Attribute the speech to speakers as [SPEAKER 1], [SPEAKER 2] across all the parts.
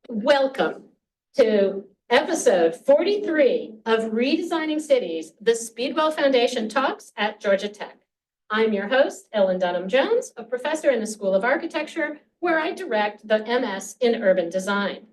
[SPEAKER 1] Welcome to episode 43 of Redesigning Cities, the Speedwell Foundation Talks at Georgia Tech. I'm your host, Ellen Dunham-Jones, a professor in the School of Architecture, where I direct the MS in Urban Design.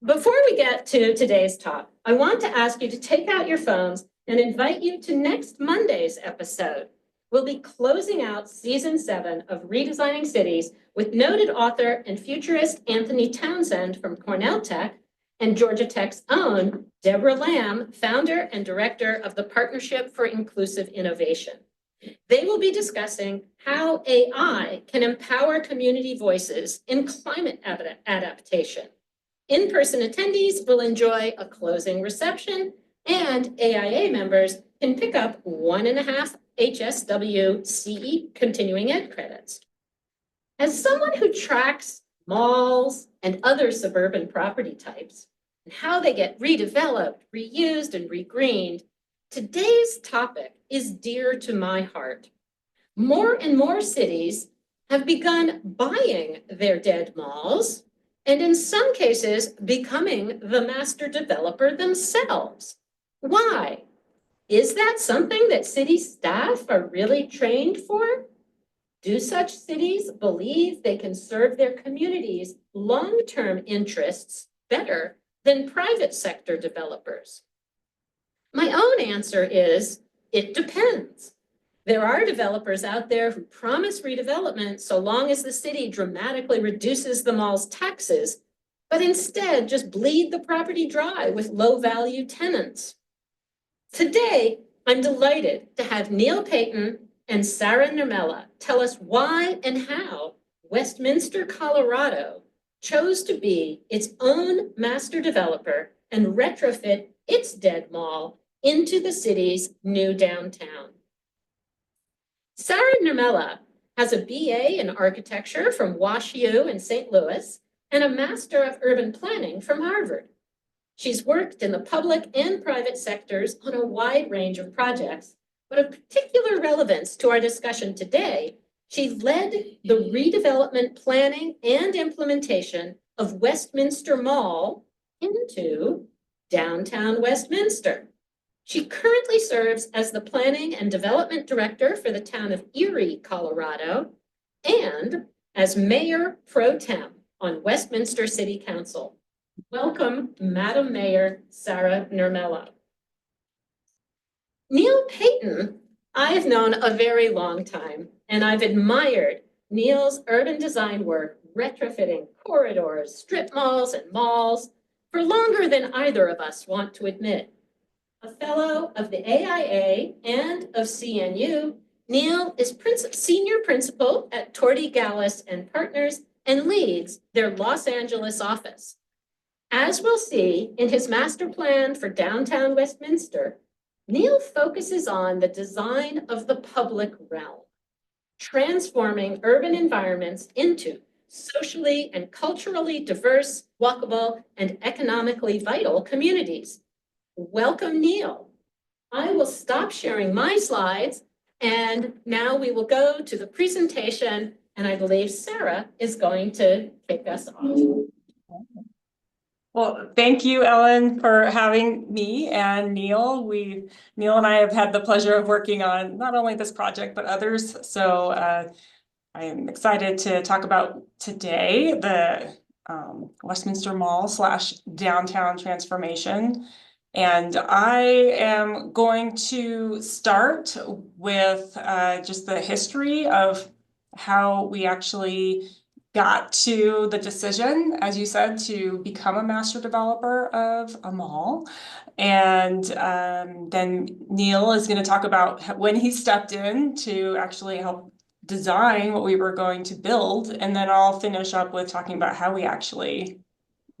[SPEAKER 1] Before we get to today's talk, I want to ask you to take out your phones and invite you to next Monday's episode. We'll be closing out season 7 of Redesigning Cities with noted author and futurist Anthony Townsend from Cornell Tech and Georgia Tech's own Deborah Lamb, founder and director of the Partnership for Inclusive Innovation. They will be discussing how AI can empower community voices in climate adaptation. In-person attendees will enjoy a closing reception, and AIA members can pick up 1.5 HSW CE continuing ed credits. As someone who tracks malls and other suburban property types and how they get redeveloped, reused, and regreened, today's topic is dear to my heart. More and more cities have begun buying their dead malls, and in some cases, becoming the master developer themselves. Why? Is that something that city staff are really trained for? Do such cities believe they can serve their communities' long-term interests better than private sector developers? My own answer is, it depends. There are developers out there who promise redevelopment so long as the city dramatically reduces the mall's taxes, but instead just bleed the property dry with low-value tenants. Today, I'm delighted to have Neal Payton and Sarah Nurmela tell us why and how Westminster, Colorado chose to be its own master developer and retrofit its dead mall into the city's new downtown. Sarah Nurmela has a BA in architecture from WashU in St. Louis and a Master of Urban Planning from Harvard. She's worked in the public and private sectors on a wide range of projects, but of particular relevance to our discussion today, she led the redevelopment planning and implementation of Westminster Mall into downtown Westminster. She currently serves as the Planning and Development Director for the town of Erie, Colorado, and as Mayor Pro Tem on Westminster City Council. Welcome, Madam Mayor Sarah Nurmela. Neal Payton, I've known a very long time, and I've admired Neal's urban design work, retrofitting corridors, strip malls, and malls for longer than either of us want to admit. A fellow of the AIA and of CNU, Neal is senior principal at Torti-Gallas and Partners and leads their Los Angeles office. As we'll see in his master plan for downtown Westminster, Neal focuses on the design of the public realm, transforming urban environments into socially and culturally diverse, walkable, and economically vital communities. Welcome, Neal. I will stop sharing my slides, and now we will go to the presentation, and I believe Sarah is going to kick us off.
[SPEAKER 2] Well, thank you, Ellen, for having me and Neal. Neal and I have had the pleasure of working on not only this project, but others. So I am excited to talk about today the Westminster Mall / downtown transformation. And I am going to start with just the history of how we actually got to the decision, as you said, to become a master developer of a mall. And then Neal is going to talk about when he stepped in to actually help design what we were going to build. And then I'll finish up with talking about how we actually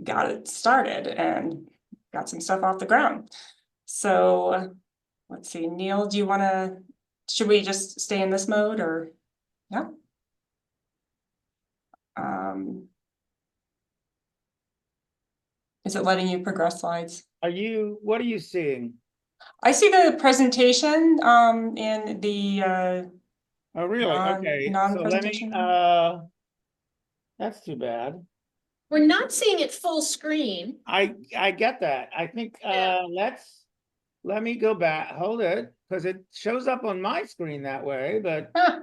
[SPEAKER 2] got it started and got some stuff off the ground. So let's see, Neal, do you want to, should we just stay in this mode or, yeah? Is it letting you progress slides?
[SPEAKER 3] What are you seeing?
[SPEAKER 2] I see the presentation in the
[SPEAKER 3] oh really? Okay.
[SPEAKER 2] non-presentation.
[SPEAKER 3] So That's too bad.
[SPEAKER 1] We're not seeing it full screen.
[SPEAKER 3] I get that. I think,
[SPEAKER 1] Yeah.
[SPEAKER 3] let me go back, hold it, because it shows up on my screen that way, but
[SPEAKER 2] Huh,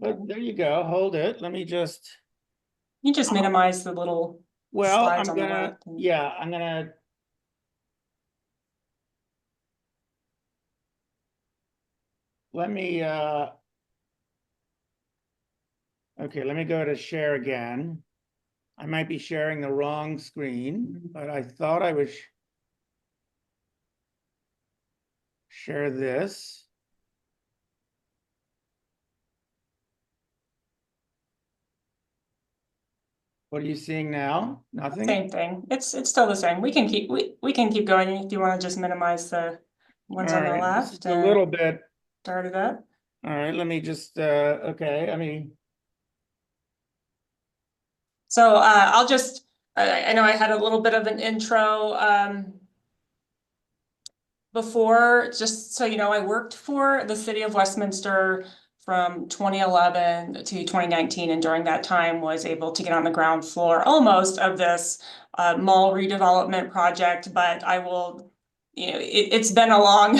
[SPEAKER 2] okay.
[SPEAKER 3] there you go, hold it. Let me just,
[SPEAKER 2] You just minimize the little
[SPEAKER 3] well,
[SPEAKER 2] slides
[SPEAKER 3] I'm
[SPEAKER 2] on the
[SPEAKER 3] gonna,
[SPEAKER 2] left.
[SPEAKER 3] yeah, I'm gonna. Let me, okay, let me go to share again. I might be sharing the wrong screen, but I thought I was share this. What are you seeing now? Nothing?
[SPEAKER 2] Same thing. It's still the same. We can keep going if you want to just minimize the ones
[SPEAKER 3] All
[SPEAKER 2] on the
[SPEAKER 3] right, this is
[SPEAKER 2] left
[SPEAKER 3] a
[SPEAKER 2] and
[SPEAKER 3] little bit,
[SPEAKER 2] start it up.
[SPEAKER 3] all right, let me just, okay, I mean,
[SPEAKER 2] So I'll just I know I had a little bit of an intro before, just so you know, I worked for the city of Westminster from 2011 to 2019, and during that time was able to get on the ground floor almost of this mall redevelopment project. But I will, you know, it's been a long,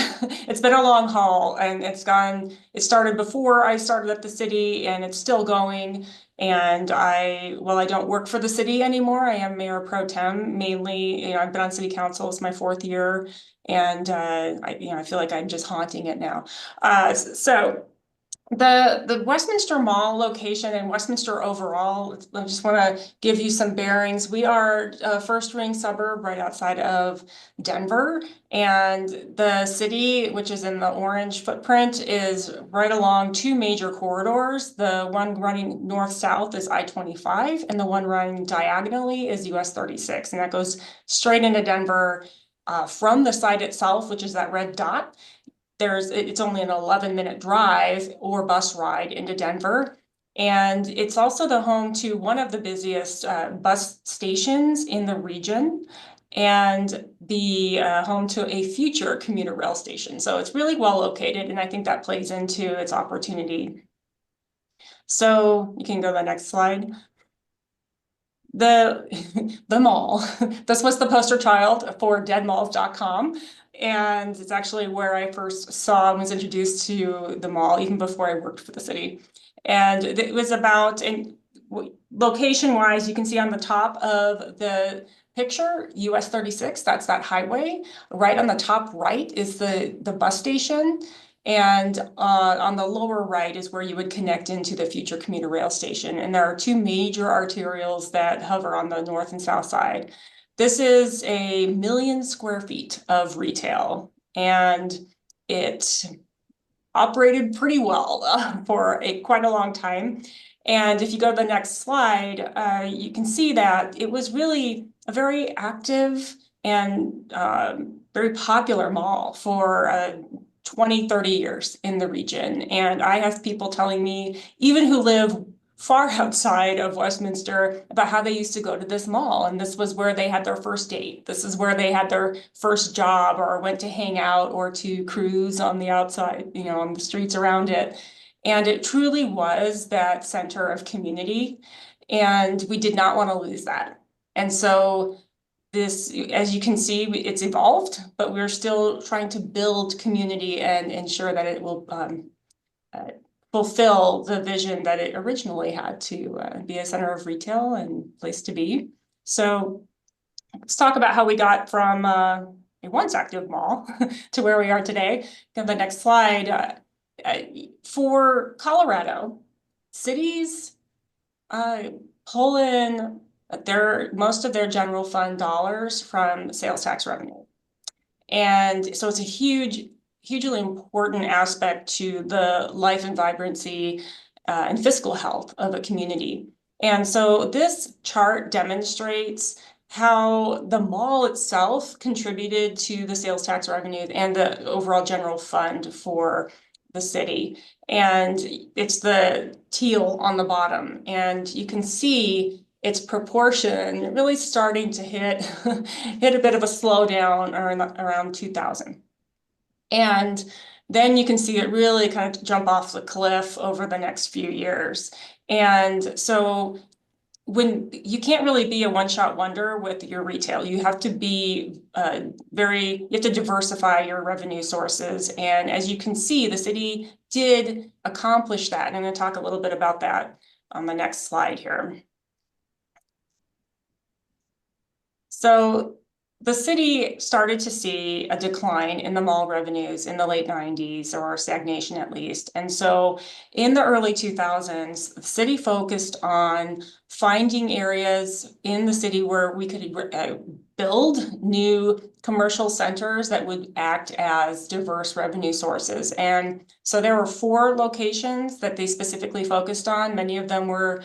[SPEAKER 2] it's been a long haul, and it started before I started at the city, and it's still going. And well, I don't work for the city anymore. I am mayor pro tem, mainly, you know, I've been on city council, it's my 4th year. And I feel like I'm just haunting it now. So the Westminster Mall location and Westminster overall, I just want to give you some bearings. We are a first ring suburb right outside of Denver, and the city, which is in the orange footprint, is right along 2 major corridors. The one running north-south is I-25, and the one running diagonally is US 36, and that goes straight into Denver. From the site itself, which is that red dot, it's only an 11-minute drive or bus ride into Denver. And it's also the home to one of the busiest bus stations in the region, and the home to a future commuter rail station. So it's really well located, and I think that plays into its opportunity. So you can go to the next slide. The mall. This was the poster child for deadmalls.com. And it's actually where I first saw and was introduced to the mall, even before I worked for the city. And it was about, and location wise, you can see on the top of the picture, US 36, that's that highway. Right on the top right is the bus station. And on the lower right is where you would connect into the future commuter rail station. And there are 2 major arterials that hover on the north and south side. This is 1,000,000 square feet of retail, and it operated pretty well for quite a long time. And if you go to the next slide, you can see that it was really a very active and very popular mall for 20, 30 years in the region. And I have people telling me, even who live far outside of Westminster, about how they used to go to this mall. And this was where they had their first date. This is where they had their first job, or went to hang out or to cruise on the outside, you know, on the streets around it. And it truly was that center of community. And we did not want to lose that. And so this, as you can see, it's evolved, but we're still trying to build community and ensure that it will fulfill the vision that it originally had to be a center of retail and place to be. So let's talk about how we got from a once active mall to where we are today. Go to the next slide. For Colorado, cities pull in most of their general fund dollars from sales tax revenue. And so it's a hugely important aspect to the life and vibrancy and fiscal health of a community. And so this chart demonstrates how the mall itself contributed to the sales tax revenue and the overall general fund for the city. And it's the teal on the bottom. And you can see its proportion really starting to hit a bit of a slowdown around 2000. And then you can see it really kind of jump off the cliff over the next few years. And so when you can't really be a one-shot wonder with your retail. You have to be you have to diversify your revenue sources. And as you can see, the city did accomplish that. And I'm going to talk a little bit about that on the next slide here. So the city started to see a decline in the mall revenues in the late 90s, or stagnation at least. And so in the early 2000s, the city focused on finding areas in the city where we could build new commercial centers that would act as diverse revenue sources. And so there were 4 locations that they specifically focused on. Many of them were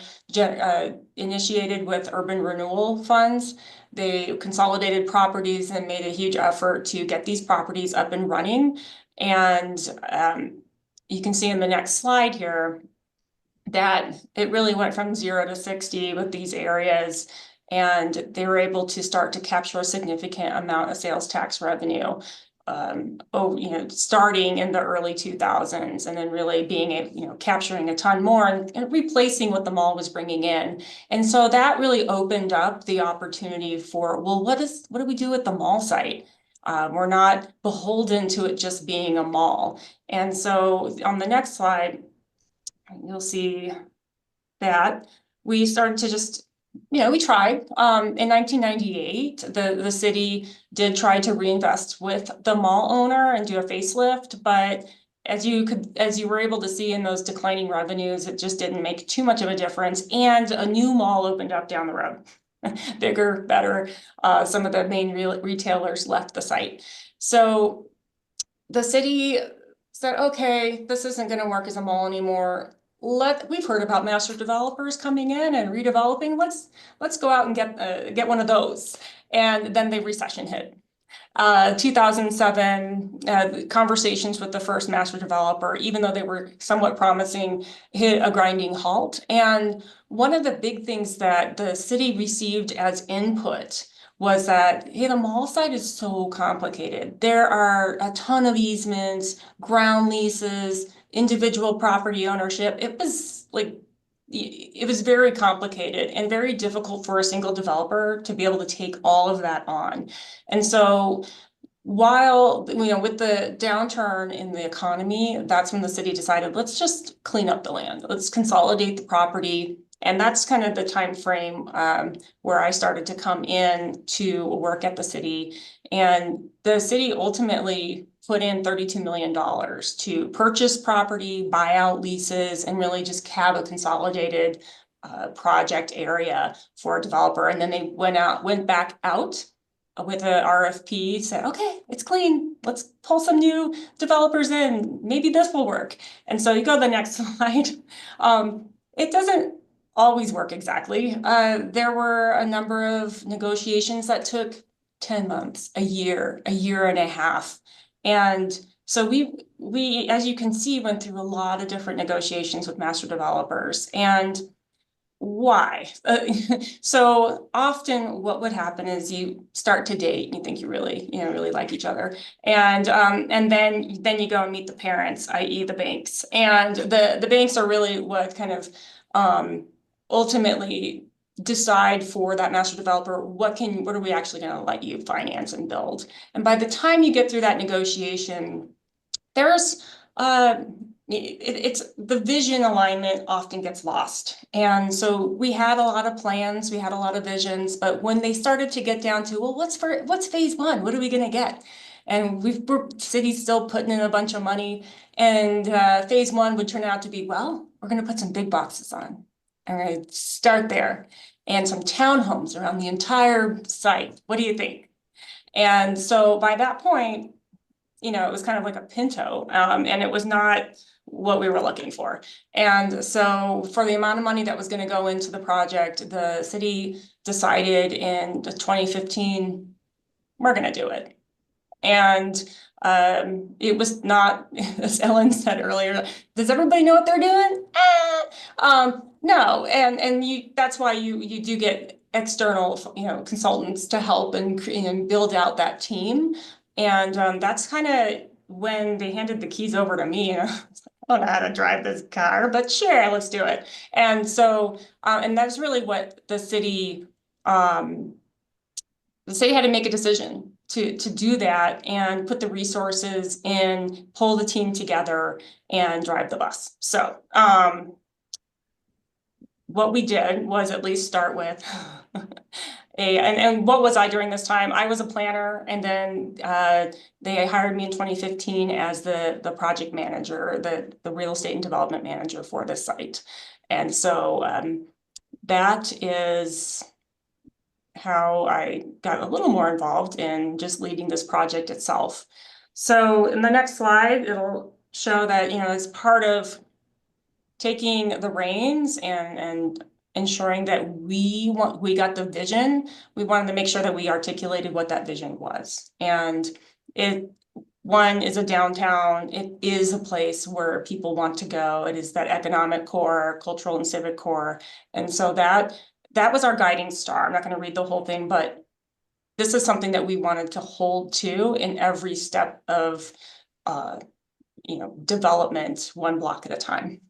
[SPEAKER 2] initiated with urban renewal funds. They consolidated properties and made a huge effort to get these properties up and running. And you can see in the next slide here that it really went from 0 to 60 with these areas. And they were able to start to capture a significant amount of sales tax revenue, starting in the early 2000s, and then really being capturing a ton more and replacing what the mall was bringing in. And so that really opened up the opportunity for, well, what do we do with the mall site? We're not beholden to it just being a mall. And so on the next slide, you'll see that we started to just, we tried. In 1998, the city did try to reinvest with the mall owner and do a facelift, but as you were able to see in those declining revenues, it just didn't make too much of a difference. And a new mall opened up down the road, bigger, better. Some of the main retailers left the site. So the city said, okay, this isn't going to work as a mall anymore. We've heard about master developers coming in and redeveloping. Let's go out and get one of those. And then the recession hit. 2007, conversations with the first master developer, even though they were somewhat promising, hit a grinding halt. And one of the big things that the city received as input was that, hey, the mall site is so complicated. There are a ton of easements, ground leases, individual property ownership. It was very complicated and very difficult for a single developer to be able to take all of that on. And so while, with the downturn in the economy, that's when the city decided, let's just clean up the land. Let's consolidate the property. And that's kind of the time frame where I started to come in to work at the city. And the city ultimately put in $32 million to purchase property, buy out leases, and really just have a consolidated project area for a developer. And then they went back out with a RFP, said, okay, it's clean. Let's pull some new developers in. Maybe this will work. And so you go to the next slide. It doesn't always work exactly. There were a number of negotiations that took 10 months, a year and a half. And so we, as you can see, went through a lot of different negotiations with master developers. And why? So often what would happen is you start to date, you think you really like each other. And then you go and meet the parents, i.e. the banks. And the banks are really what kind of ultimately decide for that master developer, what are we actually going to let you finance and build? And by the time you get through that negotiation, there's it's the vision alignment often gets lost. And so we had a lot of plans, we had a lot of visions, but when they started to get down to, well, what's phase 1? What are we going to get? And city's still putting in a bunch of money, and phase 1 would turn out to be, well, we're going to put some big boxes on. All right, start there. And some townhomes around the entire site. What do you think? And so by that point, it was kind of like a Pinto, and it was not what we were looking for. And so for the amount of money that was going to go into the project, the city decided in 2015, we're going to do it. And it was not, as Ellen said earlier, does everybody know what they're doing? No, and that's why you do get external consultants to help and build out that team. And that's kind of when they handed the keys over to me. I don't know how to drive this car, but sure, let's do it. And so, and that's really what the city had to make a decision to do that and put the resources in, pull the team together and drive the bus. So, what we did was at least start with and what was I during this time? I was a planner, and then they hired me in 2015 as the project manager, the real estate and development manager for this site. And so that is how I got a little more involved in just leading this project itself. So in the next slide, it'll show that, you know, it's part of taking the reins and ensuring that we got the vision. We wanted to make sure that we articulated what that vision was. And one is a downtown. It is a place where people want to go. It is that economic core, cultural and civic core. And so that was our guiding star. I'm not going to read the whole thing, but this is something that we wanted to hold to in every step of development, one block at a time.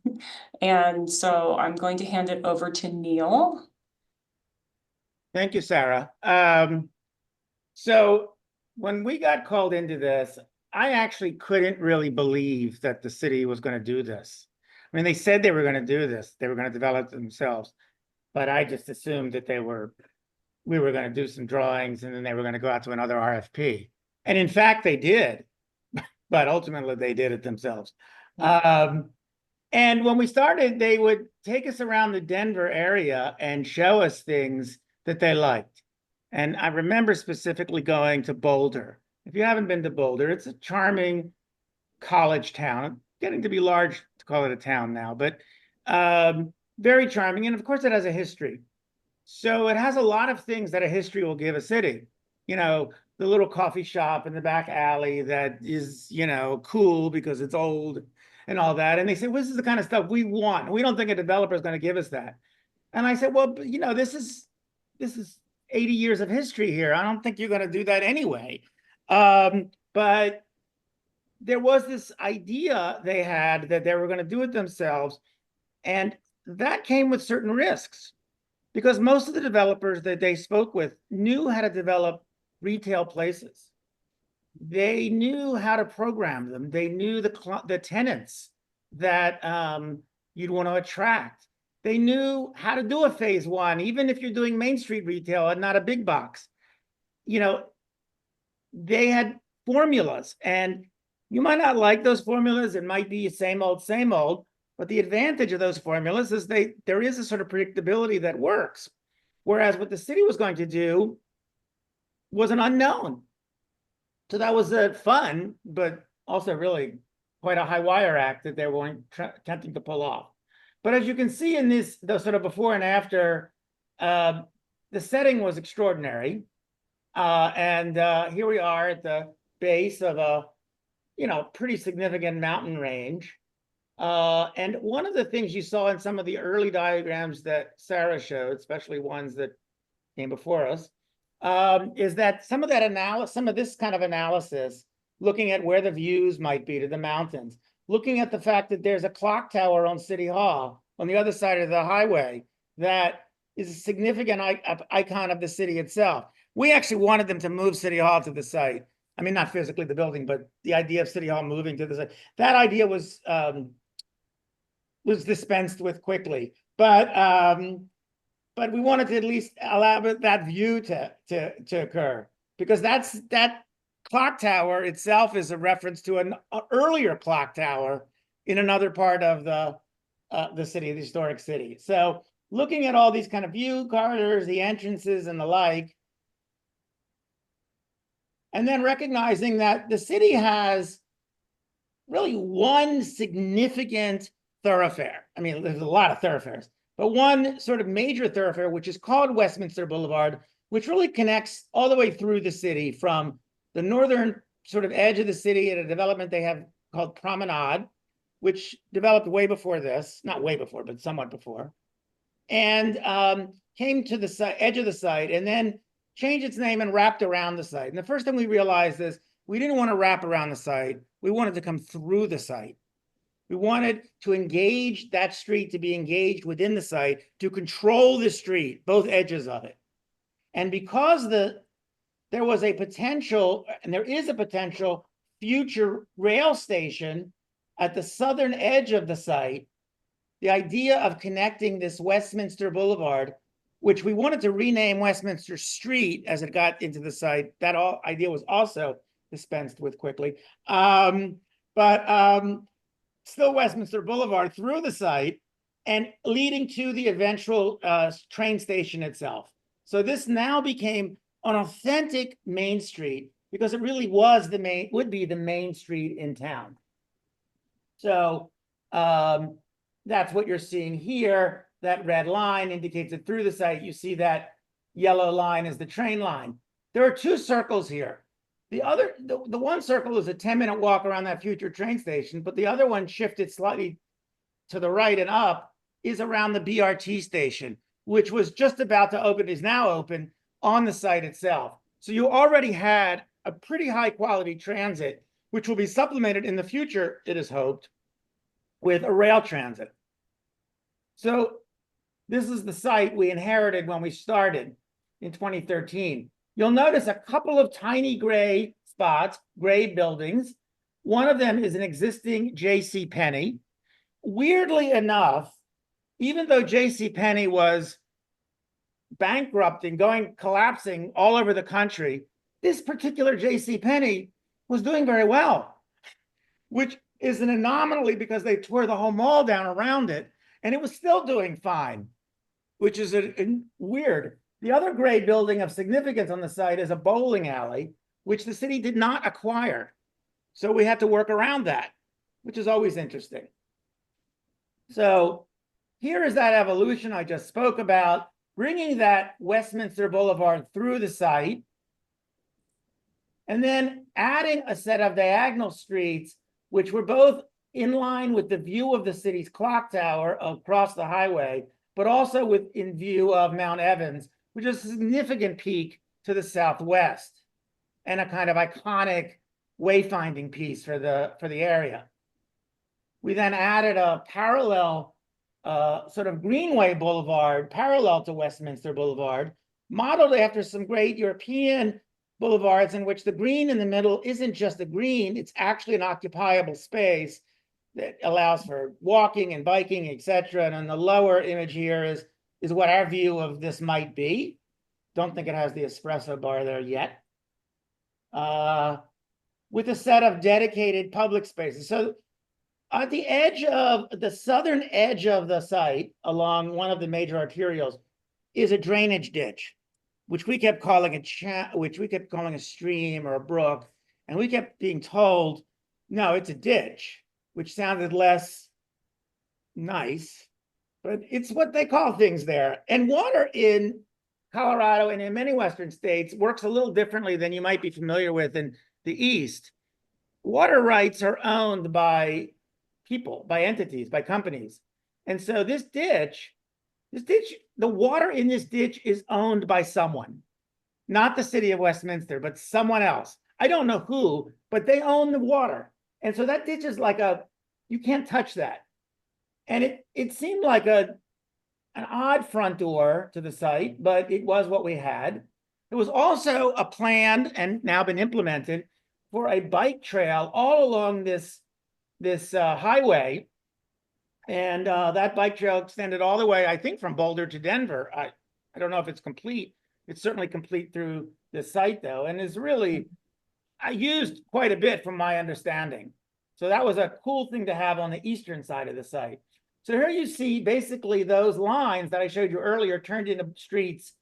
[SPEAKER 2] And so I'm going to hand it over to Neal.
[SPEAKER 3] Thank you, Sarah. So when we got called into this, I actually couldn't really believe that the city was going to do this. I mean, they said they were going to do this. They were going to develop it themselves. But I just assumed that we were going to do some drawings and then they were going to go out to another RFP. And in fact, they did. But ultimately, they did it themselves. And when we started, they would take us around the Denver area and show us things that they liked. And I remember specifically going to Boulder. If you haven't been to Boulder, it's a charming college town, getting to be large to call it a town now, but very charming. And of course, it has a history. So it has a lot of things that a history will give a city. You know, the little coffee shop in the back alley that is, you know, cool because it's old and all that. And they say, well, this is the kind of stuff we want. We don't think a developer is going to give us that. And I said, well, you know, this is 80 years of history here. I don't think you're going to do that anyway. But there was this idea they had that they were going to do it themselves. And that came with certain risks because most of the developers that they spoke with knew how to develop retail places. They knew how to program them. They knew the tenants that you'd want to attract. They knew how to do a phase one, even if you're doing Main Street retail and not a big box. You know, they had formulas, and you might not like those formulas. It might be same old, but the advantage of those formulas is there is a sort of predictability that works. Whereas what the city was going to do was an unknown. So that was fun, but also really quite a high wire act that they were attempting to pull off. But as you can see in the sort of before and after, the setting was extraordinary. And here we are at the base of a, pretty significant mountain range. And one of the things you saw in some of the early diagrams that Sarah showed, especially ones that came before us, is that some of this kind of analysis, looking at where the views might be to the mountains, looking at the fact that there's a clock tower on City Hall on the other side of the highway that is a significant icon of the city itself. We actually wanted them to move City Hall to the site. I mean, not physically the building, but the idea of City Hall moving to the site. That idea was dispensed with quickly. But we wanted to at least allow that view to occur, because that clock tower itself is a reference to an earlier clock tower in another part of the city, the historic city. So looking at all these kind of view corridors, the entrances and the like, and then recognizing that the city has really one significant thoroughfare. I mean, there's a lot of thoroughfares, but one sort of major thoroughfare, which is called Westminster Boulevard, which really connects all the way through the city from the northern sort of edge of the city at a development they have called Promenade, which developed way before this, not way before, but somewhat before, and came to the edge of the site and then changed its name and wrapped around the site. And the first thing we realized is we didn't want to wrap around the site. We wanted to come through the site. We wanted to engage that street to be engaged within the site, to control the street, both edges of it. And because there was a potential, and there is a potential future rail station at the southern edge of the site, the idea of connecting this Westminster Boulevard, which we wanted to rename Westminster Street as it got into the site, that idea was also dispensed with quickly. Still Westminster Boulevard through the site and leading to the eventual train station itself. So this now became an authentic main street because it really was would be the main street in town. So that's what you're seeing here. That red line indicates that through the site, you see that yellow line is the train line. There are two circles here. The one circle is a 10-minute walk around that future train station, but the other one shifted slightly to the right and up is around the BRT station, which was just about to open, is now open on the site itself. So you already had a pretty high quality transit, which will be supplemented in the future, it is hoped, with a rail transit. So this is the site we inherited when we started in 2013. You'll notice a couple of tiny gray spots, gray buildings. One of them is an existing J.C. Penney. Weirdly enough, even though J.C. Penney was bankrupting, collapsing all over the country, this particular J.C. Penney was doing very well, which is an anomaly because they tore the whole mall down around it, and it was still doing fine, which is weird. The other gray building of significance on the site is a bowling alley, which the city did not acquire. So we had to work around that, which is always interesting. So here is that evolution I just spoke about, bringing that Westminster Boulevard through the site, and then adding a set of diagonal streets, which were both in line with the view of the city's clock tower across the highway, but also in view of Mount Evans, which is a significant peak to the southwest and a kind of iconic wayfinding piece for the area. We then added a parallel sort of Greenway Boulevard, parallel to Westminster Boulevard, modeled after some great European boulevards in which the green in the middle isn't just a green, it's actually an occupiable space that allows for walking and biking, etc. And on the lower image here is what our view of this might be. Don't think it has the espresso bar there yet. With a set of dedicated public spaces. So at the edge of the southern edge of the site, along one of the major arterials, is a drainage ditch, which we kept calling a stream or a brook, and we kept being told, no, it's a ditch, which sounded less nice, but it's what they call things there. And water in Colorado and in many Western states works a little differently than you might be familiar with in the East. Water rights are owned by people, by entities, by companies. And so this ditch, the water in this ditch is owned by someone, not the city of Westminster, but someone else. I don't know who, but they own the water. And so that ditch is like you can't touch that. And it seemed like an odd front door to the site, but it was what we had. There was also a plan, and now been implemented, for a bike trail all along this highway. And that bike trail extended all the way, I think, from Boulder to Denver. I don't know if it's complete. It's certainly complete through the site, though, and is really used quite a bit from my understanding. So that was a cool thing to have on the eastern side of the site. So here you see basically those lines that I showed you earlier turned into streets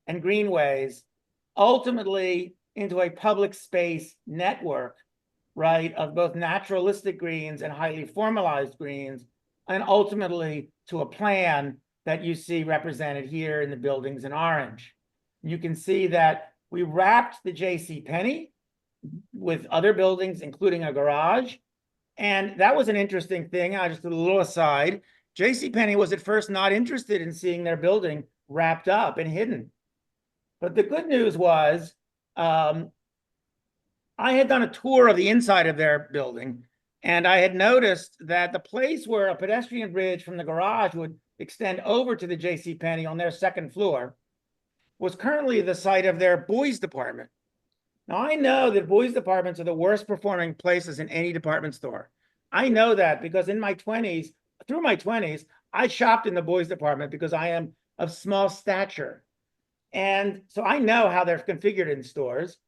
[SPEAKER 3] and greenways, ultimately into a public space network, right, of both naturalistic greens and highly formalized greens, and ultimately to a plan that you see represented here in the buildings in orange. You can see that we wrapped the J.C. Penney with other buildings, including a garage. And that was an interesting thing. Just a little aside, J.C. Penney was at first not interested in seeing their building wrapped up and hidden. But the good news was I had done a tour of the inside of their building, And I had noticed that the place where a pedestrian bridge from the garage would extend over to the JCPenney on their second floor was currently the site of their boys department. Now, I know that boys departments are the worst performing places in any department store. I know that because in my 20s, through my 20s, I shopped in the boys department because I am of small stature. And so I know how they're configured in stores.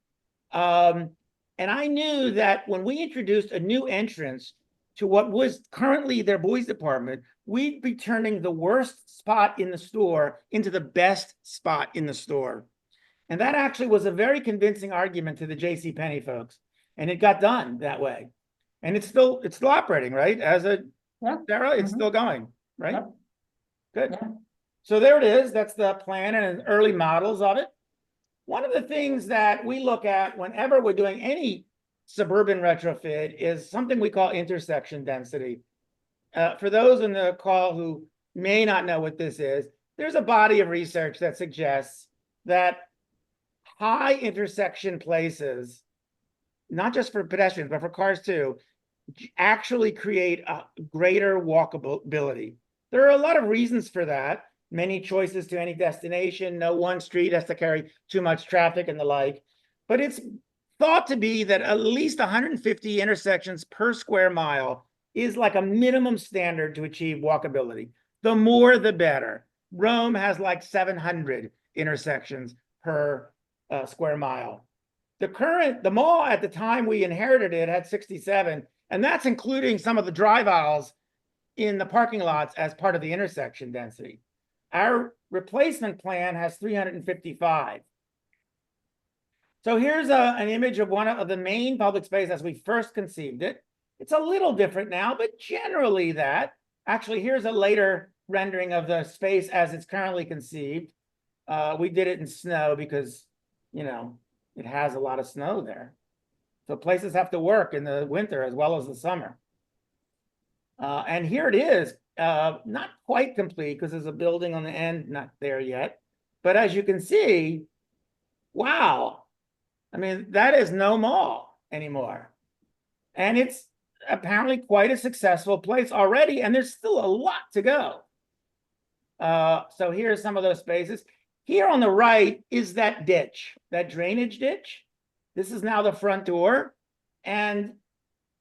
[SPEAKER 3] And I knew that when we introduced a new entrance to what was currently their boys department, we'd be turning the worst spot in the store into the best spot in the store. And that actually was a very convincing argument to the JCPenney folks. And it got done that way. And it's still operating, right? As a, Sarah, it's still going, right?
[SPEAKER 2] Yep.
[SPEAKER 3] Good.
[SPEAKER 2] Yeah.
[SPEAKER 3] So there it is. That's the plan and early models of it. One of the things that we look at whenever we're doing any suburban retrofit is something we call intersection density. For those in the call who may not know what this is, there's a body of research that suggests that high intersection places, not just for pedestrians, but for cars too, actually create a greater walkability. There are a lot of reasons for that. Many choices to any destination. No one street has to carry too much traffic and the like. But it's thought to be that at least 150 intersections per square mile is like a minimum standard to achieve walkability. The more, the better. Rome has like 700 intersections per square mile. The mall at the time we inherited it had 67, and that's including some of the drive aisles in the parking lots as part of the intersection density. Our replacement plan has 355. So here's an image of one of the main public spaces as we first conceived it. It's a little different now, but generally that. Actually, here's a later rendering of the space as it's currently conceived. We did it in snow because, you know, it has a lot of snow there. So places have to work in the winter as well as the summer. And here it is, not quite complete because there's a building on the end, not there yet. But as you can see, wow. I mean, that is no mall anymore. And it's apparently quite a successful place already, and there's still a lot to go. So here's some of those spaces. Here on the right is that ditch, that drainage ditch. This is now the front door, and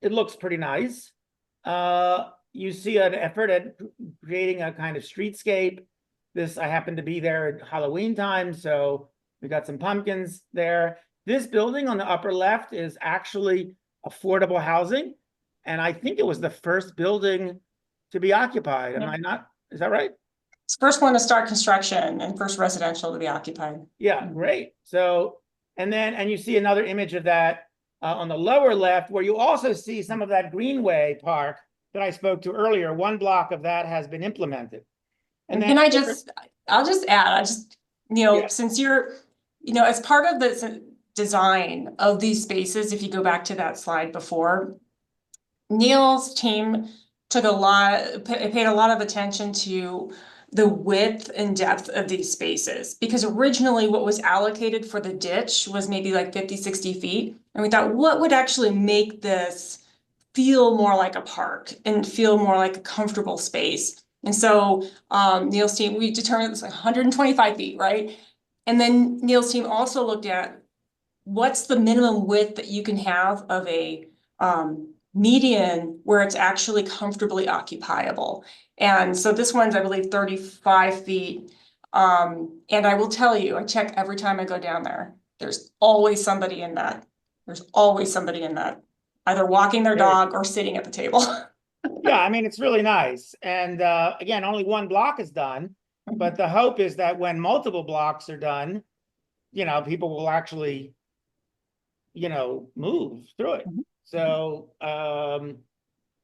[SPEAKER 3] it looks pretty nice. You see an effort at creating a kind of streetscape. I happened to be there at Halloween time, so we got some pumpkins there. This building on the upper left is actually affordable housing, and I think it was the first building to be occupied. Am I not? Is that right?
[SPEAKER 2] It's the first one to start construction and first residential to be occupied.
[SPEAKER 3] Yeah, great. So, and you see another image of that on the lower left, where you also see some of that Greenway Park that I spoke to earlier. One block of that has been implemented. And then
[SPEAKER 2] I'll just add,
[SPEAKER 3] Yeah.
[SPEAKER 2] since you're, as part of the design of these spaces, if you go back to that slide before, Neal's team paid a lot of attention to the width and depth of these spaces, because originally what was allocated for the ditch was maybe like 50, 60 feet. And we thought, what would actually make this feel more like a park and feel more like a comfortable space? And so Neal's team, we determined it was like 125 feet, right? And then Neal's team also looked at what's the minimum width that you can have of a median where it's actually comfortably occupiable. And so this one's, I believe, 35 feet. And I will tell you, I check every time I go down there. There's always somebody in that. There's always somebody in that, either walking their dog or sitting at the table.
[SPEAKER 3] Yeah, I mean, it's really nice. And again, only one block is done, but the hope is that when multiple blocks are done, people will actually, move through it. So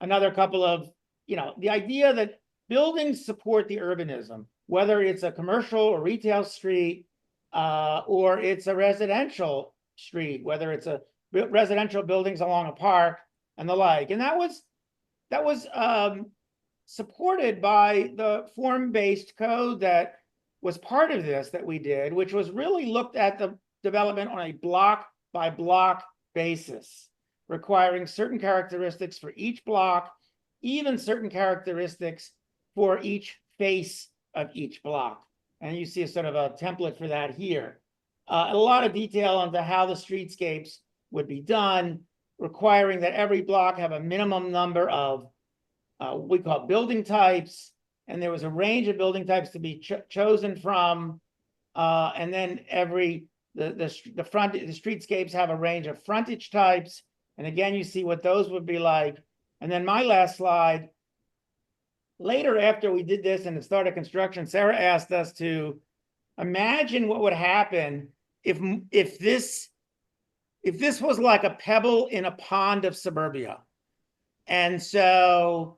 [SPEAKER 3] another couple of, the idea that buildings support the urbanism, whether it's a commercial or retail street, or it's a residential street, whether it's a residential buildings along a park and the like. And that was supported by the form-based code that was part of this that we did, which was really looked at the development on a block by block basis. requiring certain characteristics for each block, even certain characteristics for each face of each block. And you see a sort of a template for that here. A lot of detail on how the streetscapes would be done, requiring that every block have a minimum number of we call building types, and there was a range of building types to be chosen from, and then the streetscapes have a range of frontage types, and again you see what those would be like. And then my last slide, later after we did this and it started construction, Sarah asked us to imagine what would happen if this was like a pebble in a pond of suburbia. And so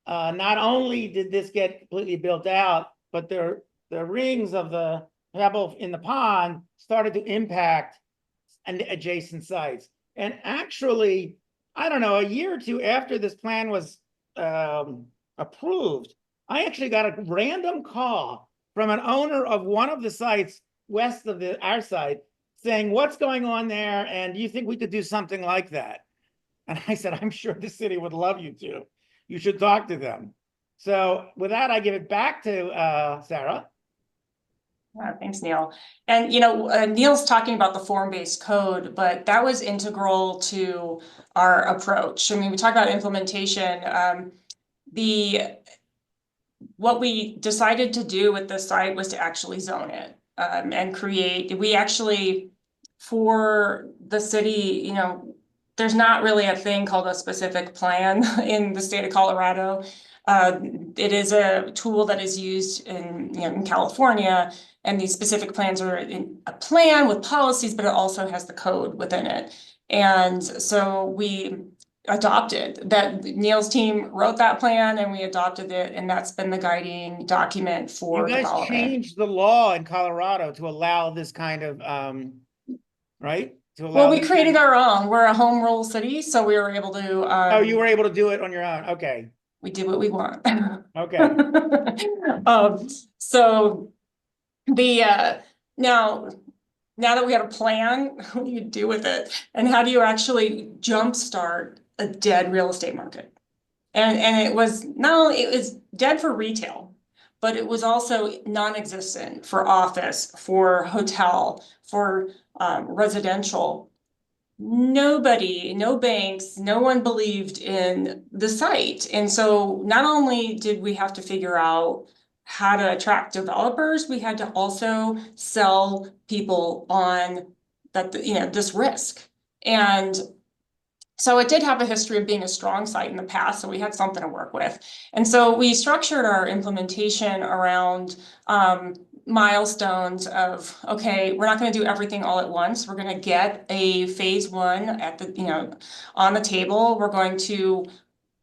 [SPEAKER 3] not only did this get completely built out, but the rings of the pebble in the pond started to impact adjacent sites. And actually, I don't know, a year or two after this plan was approved, I actually got a random call from an owner of one of the sites west of our site saying, what's going on there? And do you think we could do something like that? And I said, I'm sure the city would love you to. You should talk to them. So with that, I give it back to Sarah.
[SPEAKER 2] Thanks, Neal. And, Neal's talking about the form-based code, but that was integral to our approach. I mean, we talk about implementation. What we decided to do with the site was to actually zone it and create. We actually, for the city, there's not really a thing called a specific plan in the state of Colorado. It is a tool that is used in California, and these specific plans are in a plan with policies, but it also has the code within it. And so we adopted that. Neal's team wrote that plan and we adopted it, and that's been the guiding document for
[SPEAKER 3] you guys
[SPEAKER 2] development.
[SPEAKER 3] Changed the law in Colorado to allow this kind of right?
[SPEAKER 2] Well, we created our own. We're a home rule city, so we were able to
[SPEAKER 3] oh, you were able to do it on your own. Okay.
[SPEAKER 2] We did what we want.
[SPEAKER 3] Okay.
[SPEAKER 2] So the now that we had a plan, what do you do with it? And how do you actually jumpstart a dead real estate market? And it was it was dead for retail, but it was also non-existent for office, for hotel, for residential. Nobody, no banks, no one believed in the site. And so not only did we have to figure out how to attract developers, we had to also sell people on that, this risk. And so it did have a history of being a strong site in the past, so we had something to work with. And so we structured our implementation around milestones of, okay, we're not going to do everything all at once. We're going to get a phase one at the, on the table. We're going to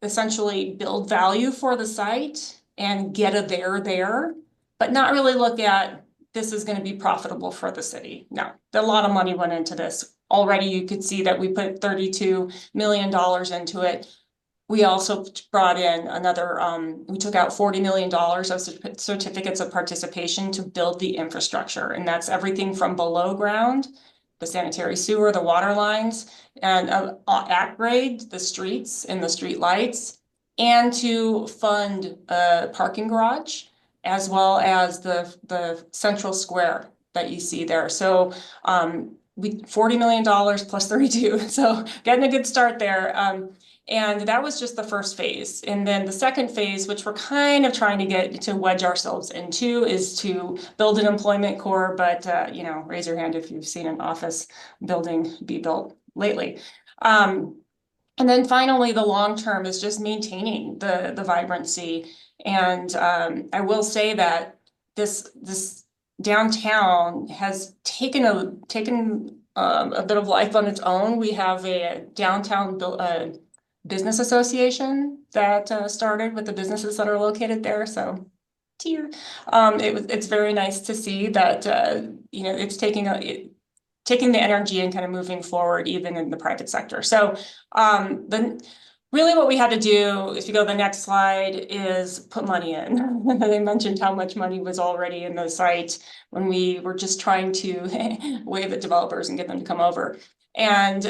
[SPEAKER 2] essentially build value for the site and get a there, but not really look at this is going to be profitable for the city. No, a lot of money went into this. Already you could see that we put $32 million into it. We also brought in another, we took out $40 million of certificates of participation to build the infrastructure. And that's everything from below ground, the sanitary sewer, the water lines, and upgrade the streets and the street lights, and to fund a parking garage, as well as the central square that you see there. So $40 million plus 32, so getting a good start there. And that was just the first phase. And then the second phase, which we're kind of trying to get to wedge ourselves into, is to build an employment core. But, raise your hand if you've seen an office building be built lately. And then finally, the long term is just maintaining the vibrancy. And I will say that this downtown has taken a bit of life on its own. We have a downtown business association that started with the businesses that are located there. So it's very nice to see that it's taking the energy and kind of moving forward even in the private sector. So really what we had to do, if you go to the next slide, is put money in. They mentioned how much money was already in the site when we were just trying to wave at developers and get them to come over. And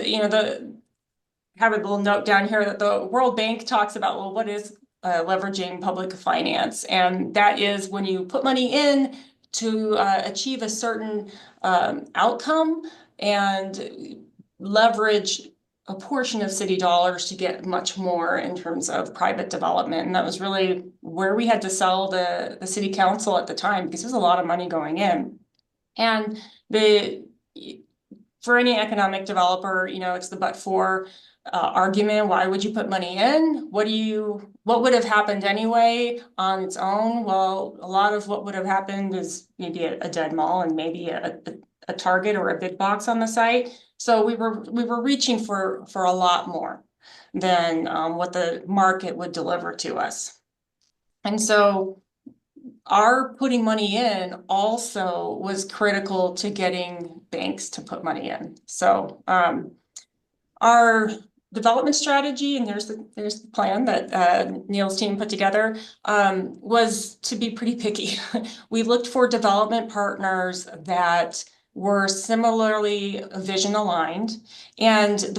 [SPEAKER 2] have a little note down here that the World Bank talks about, well, what is leveraging public finance? And that is when you put money in to achieve a certain outcome and leverage a portion of city dollars to get much more in terms of private development. And that was really where we had to sell the city council at the time, because there's a lot of money going in. And for any economic developer, you know, it's the but for argument. Why would you put money in? What would have happened anyway on its own? Well, a lot of what would have happened is maybe a dead mall and maybe a Target or a big box on the site. So we were reaching for a lot more than what the market would deliver to us. And so our putting money in also was critical to getting banks to put money in. So our development strategy, and there's the plan that Neal's team put together, was to be pretty picky. We looked for development partners that were similarly vision aligned, and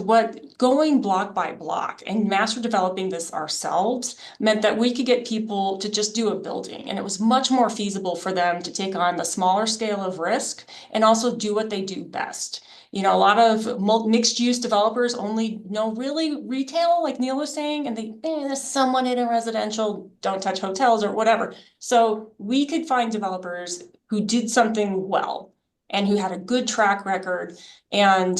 [SPEAKER 2] going block by block and master developing this ourselves meant that we could get people to just do a building, and it was much more feasible for them to take on the smaller scale of risk and also do what they do best. You know, a lot of mixed use developers only know really retail, like Neal was saying, and there's someone in a residential, don't touch hotels or whatever. So we could find developers who did something well and who had a good track record. And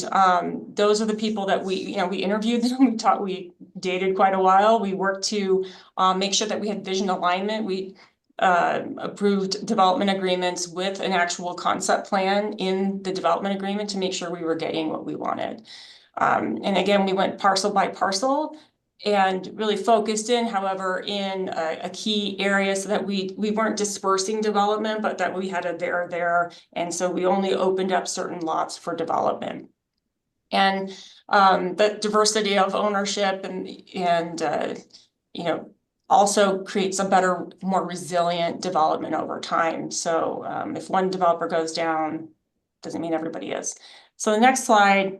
[SPEAKER 2] those are the people that we interviewed them. We dated quite a while. We worked to make sure that we had vision alignment. We approved development agreements with an actual concept plan in the development agreement to make sure we were getting what we wanted. And again, we went parcel by parcel and really focused in, however, in a key area so that we weren't dispersing development, but that we had a there. And so we only opened up certain lots for development. And the diversity of ownership and you know, also creates a better, more resilient development over time. So if one developer goes down, doesn't mean everybody is. So the next slide,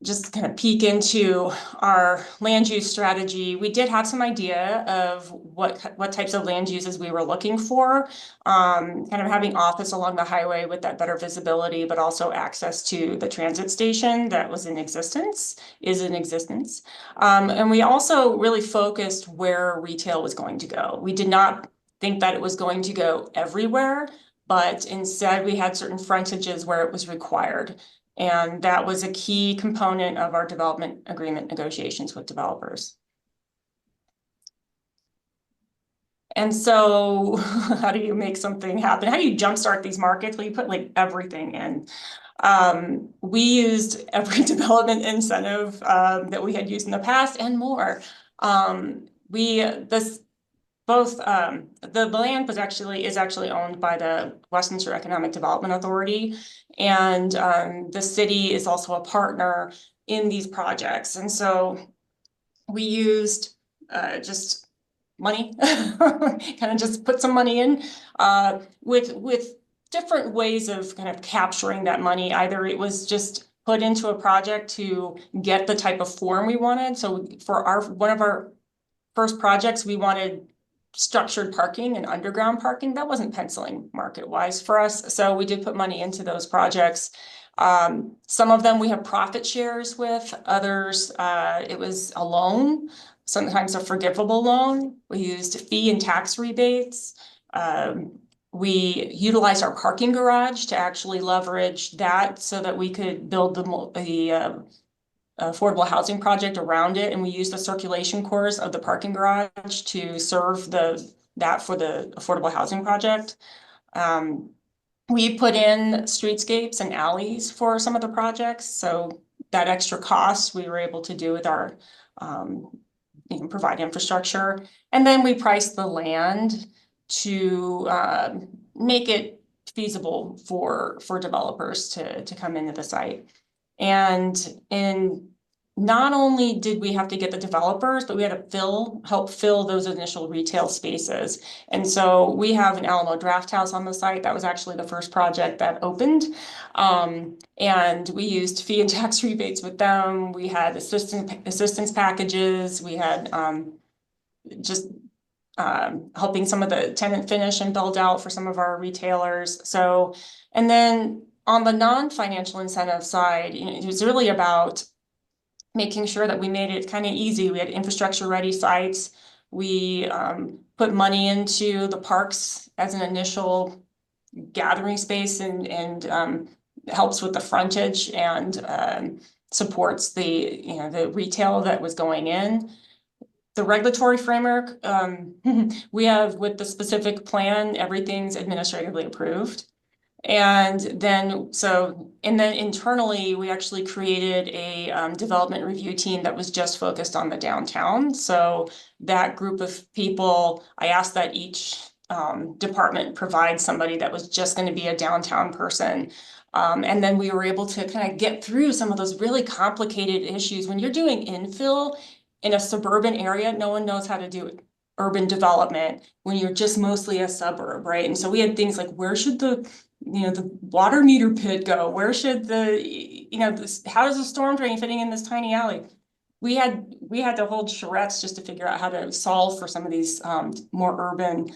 [SPEAKER 2] just kind of peek into our land use strategy. We did have some idea of what types of land uses we were looking for, kind of having office along the highway with that better visibility, but also access to the transit station that was in existence, and we also really focused where retail was going to go. We did not think that it was going to go everywhere, but instead we had certain frontages where it was required. And that was a key component of our development agreement negotiations with developers. And so how do you make something happen? How do you jumpstart these markets? Well, you put like everything in. We used every development incentive that we had used in the past and more. The land is actually owned by the Westminster Economic Development Authority, and the city is also a partner in these projects. And so we used just money, kind of just put some money in with different ways of kind of capturing that money. Either it was just put into a project to get the type of form we wanted. So for one of our first projects, we wanted structured parking and underground parking. That wasn't penciling market wise for us. So we did put money into those projects. Some of them we have profit shares with, others it was a loan, sometimes a forgivable loan. We used fee and tax rebates. We utilized our parking garage to actually leverage that so that we could build the affordable housing project around it, and we use the circulation cores of the parking garage to serve that for the affordable housing project. We put in streetscapes and alleys for some of the projects, so that extra cost we were able to do with our provide infrastructure, and then we priced the land to make it feasible for developers to come into the site. And in not only did we have to get the developers, but we had to help fill those initial retail spaces. And so we have an Alamo Draft House on the site. That was actually the first project that opened. And we used fee and tax rebates with them. We had assistance packages. We had just helping some of the tenant finish and build out for some of our retailers. So, and then on the non-financial incentive side, it was really about making sure that we made it kind of easy. We had infrastructure ready sites. We put money into the parks as an initial gathering space and helps with the frontage and supports the retail that was going in. The regulatory framework, we have with the specific plan, everything's administratively approved. And then internally, we actually created a development review team that was just focused on the downtown. So that group of people, I asked that each department provide somebody that was just going to be a downtown person. And then we were able to kind of get through some of those really complicated issues. When you're doing infill in a suburban area, no one knows how to do urban development when you're just mostly a suburb, right? And so we had things like, where should the water meter pit go? Where should how does the storm drain fitting in this tiny alley? We had to hold charrettes just to figure out how to solve for some of these more urban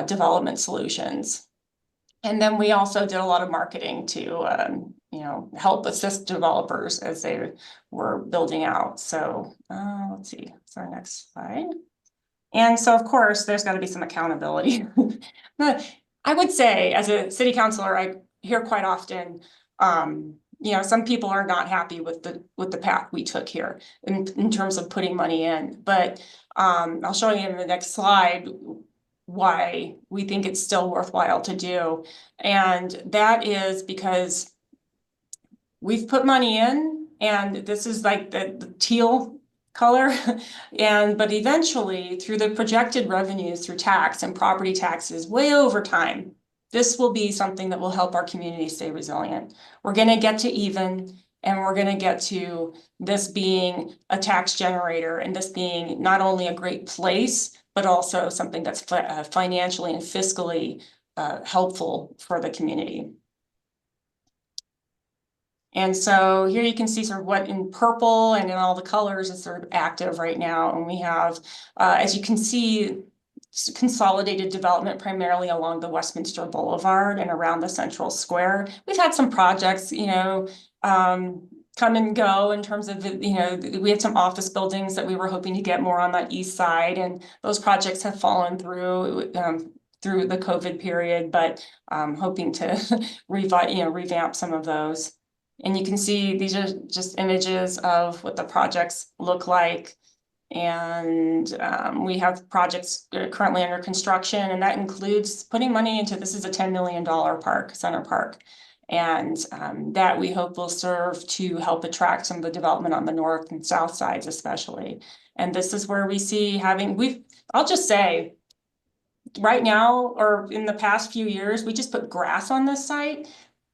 [SPEAKER 2] development solutions. And then we also did a lot of marketing to help assist developers as they were building out. So let's see, what's our next slide? And so, of course, there's got to be some accountability. But I would say, as a city councilor, I hear quite often, some people are not happy with the path we took here in terms of putting money in. But I'll show you in the next slide why we think it's still worthwhile to do. And that is because we've put money in, and this is like the teal color. But eventually, through the projected revenues through tax and property taxes way over time, this will be something that will help our community stay resilient. We're going to get to even, and we're going to get to this being a tax generator and this being not only a great place, but also something that's financially and fiscally helpful for the community. And so here you can see sort of what in purple and in all the colors is sort of active right now. And we have, as you can see, consolidated development primarily along the Westminster Boulevard and around the Central Square. We've had some projects, come and go in terms of, we had some office buildings that we were hoping to get more on that east side. And those projects have fallen through the COVID period, but hoping to revamp some of those. And you can see these are just images of what the projects look like. And we have projects currently under construction, and that includes putting money into, this is a $10 million center park. And that we hope will serve to help attract some of the development on the north and south sides especially. And this is where we see I'll just say, right now, or in the past few years, we just put grass on this site.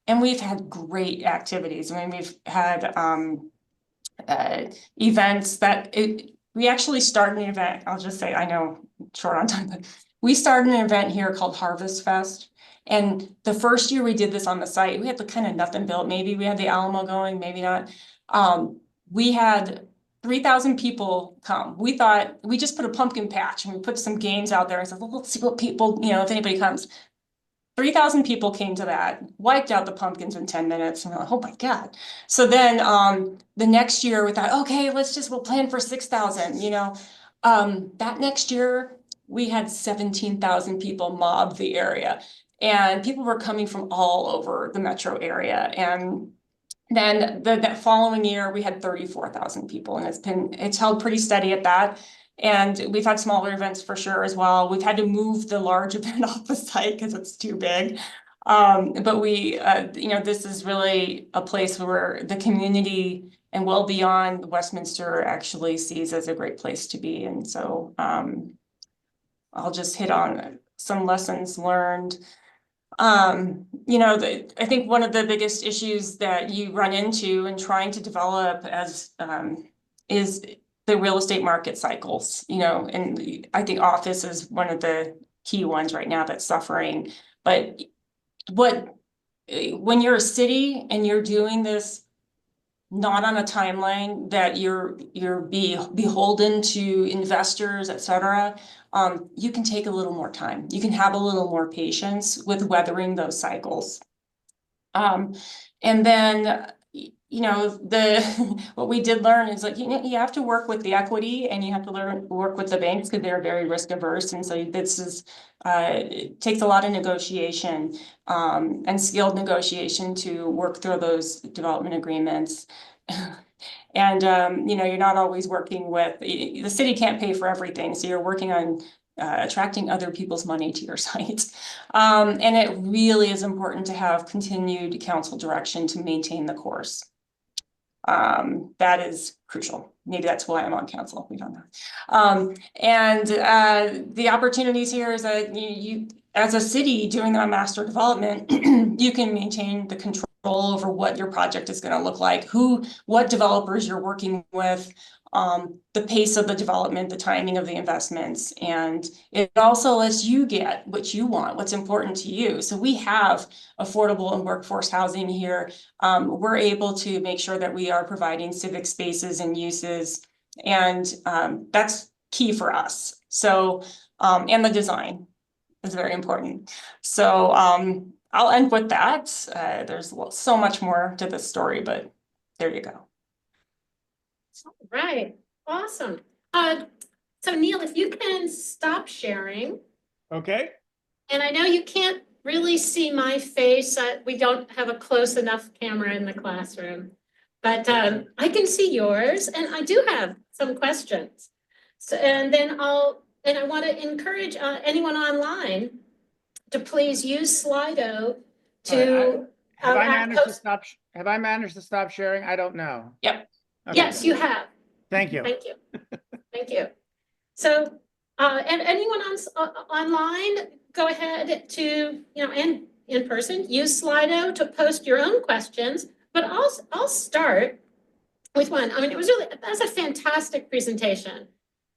[SPEAKER 2] And we've had great activities. I mean, we've had events that we actually started an event. I'll just say, I know, short on time, but we started an event here called Harvest Fest. And the first year we did this on the site, we had kind of nothing built. Maybe we had the Alamo going, maybe not. We had 3,000 people come. We thought we just put a pumpkin patch and we put some games out there and said, well, let's see what people, if anybody comes. 3,000 people came to that, wiped out the pumpkins in 10 minutes. And we're like, oh my God. So then the next year we thought, okay, we'll plan for 6,000, that next year we had 17,000 people mob the area, and people were coming from all over the metro area. And then that following year we had 34,000 people, and it's held pretty steady at that. And we've had smaller events for sure as well. We've had to move the large event off the site because it's too big. But we, this is really a place where the community and well beyond Westminster actually sees as a great place to be. And so I'll just hit on some lessons learned. I think one of the biggest issues that you run into in trying to develop as is the real estate market cycles, you know, and I think office is one of the key ones right now that's suffering. But when you're a city and you're doing this not on a timeline that you're beholden to investors, et cetera, you can take a little more time. You can have a little more patience with weathering those cycles. And then, you know, what we did learn is like, you have to work with the equity and you have to work with the banks because they're very risk averse. And so this is, it takes a lot of negotiation, and skilled negotiation to work through those development agreements. And, you know, you're not always working with, the city can't pay for everything. So you're working on attracting other people's money to your site. And it really is important to have continued council direction to maintain the course. That is crucial. Maybe that's why I'm on council. We don't know. And the opportunities here is that you as a city doing a master development, you can maintain the control over what your project is going to look like, what developers you're working with, the pace of the development, the timing of the investments, and it also lets you get what you want, what's important to you. So we have affordable and workforce housing here. We're able to make sure that we are providing civic spaces and uses, and that's key for us. So, and the design is very important. So I'll end with that. There's so much more to this story, but there you go.
[SPEAKER 1] Right, awesome. So Neal, if you can stop sharing.
[SPEAKER 3] Okay.
[SPEAKER 1] And I know you can't really see my face. We don't have a close enough camera in the classroom, but I can see yours, and I do have some questions. So, and then I want to encourage anyone online to please use Slido to.
[SPEAKER 3] Have I managed to stop sharing? I don't know.
[SPEAKER 2] Yep.
[SPEAKER 3] Okay.
[SPEAKER 1] Yes, you have.
[SPEAKER 3] Thank you.
[SPEAKER 1] Thank you. Thank you. So, and anyone online, go ahead to, and in person, use Slido to post your own questions. But I'll start with one. I mean, that's a fantastic presentation.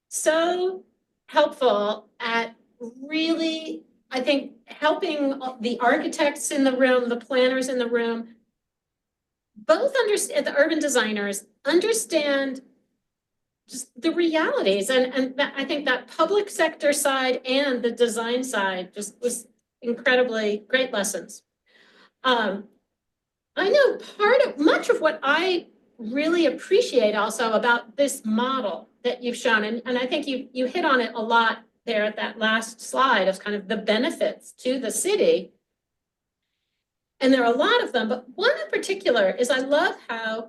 [SPEAKER 1] So helpful at really, I think, helping the architects in the room, the planners in the room, both understand, the urban designers understand just the realities. And I think that public sector side and the design side just was incredibly great lessons. I know much of what I really appreciate also about this model that you've shown, and I think you hit on it a lot there at that last slide of kind of the benefits to the city. And there are a lot of them, but one in particular is I love how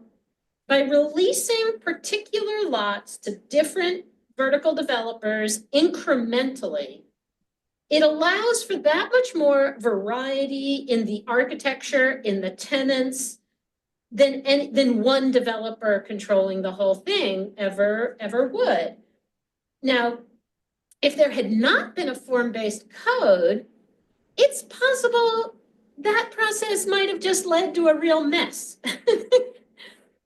[SPEAKER 1] by releasing particular lots to different vertical developers incrementally, it allows for that much more variety in the architecture, in the tenants, than one developer controlling the whole thing ever would. Now, if there had not been a form-based code, it's possible that process might have just led to a real mess.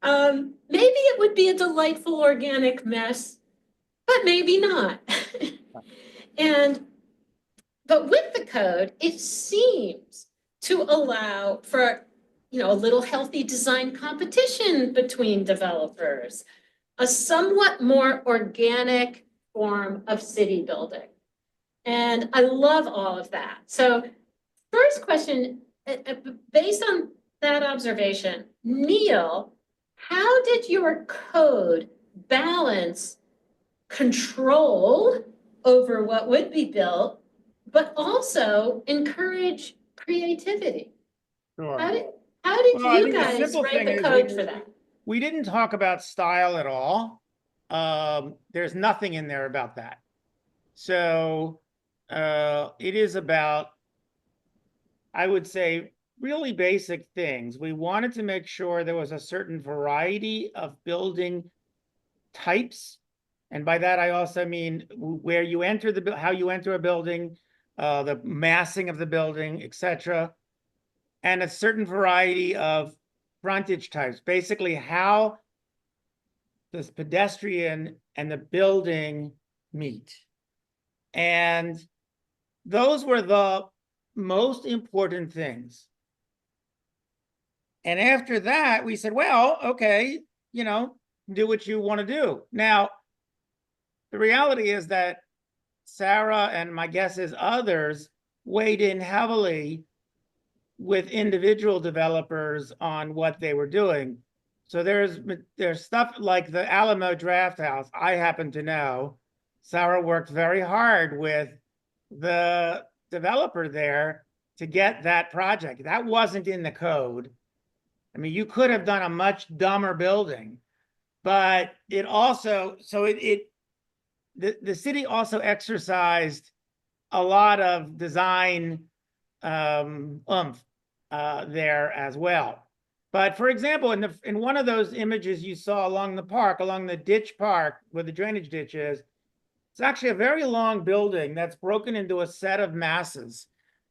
[SPEAKER 1] Maybe it would be a delightful organic mess, but maybe not. But with the code, it seems to allow for, a little healthy design competition between developers, a somewhat more organic form of city building. And I love all of that. So first question, based on that observation, Neal, how did your code balance control over what would be built, but also encourage creativity?
[SPEAKER 3] Sure.
[SPEAKER 1] How did
[SPEAKER 3] Well,
[SPEAKER 1] you guys write the code for that?
[SPEAKER 3] We didn't talk about style at all. There's nothing in there about that. So it is about, I would say, really basic things. We wanted to make sure there was a certain variety of building types. And by that, I also mean where you enter how you enter a building, the massing of the building, etc. And a certain variety of frontage types, basically how this pedestrian and the building meet. And those were the most important things. And after that, we said, well, okay, you know, do what you want to do. Now, the reality is that Sarah and my guess is others weighed in heavily with individual developers on what they were doing. So there's stuff like the Alamo Draft House. I happen to know Sarah worked very hard with the developer there to get that project. That wasn't in the code. I mean, you could have done a much dumber building, but it also, so the city also exercised a lot of design there as well. But for example, in one of those images you saw along the park, along the ditch park where the drainage ditch is, it's actually a very long building that's broken into a set of masses.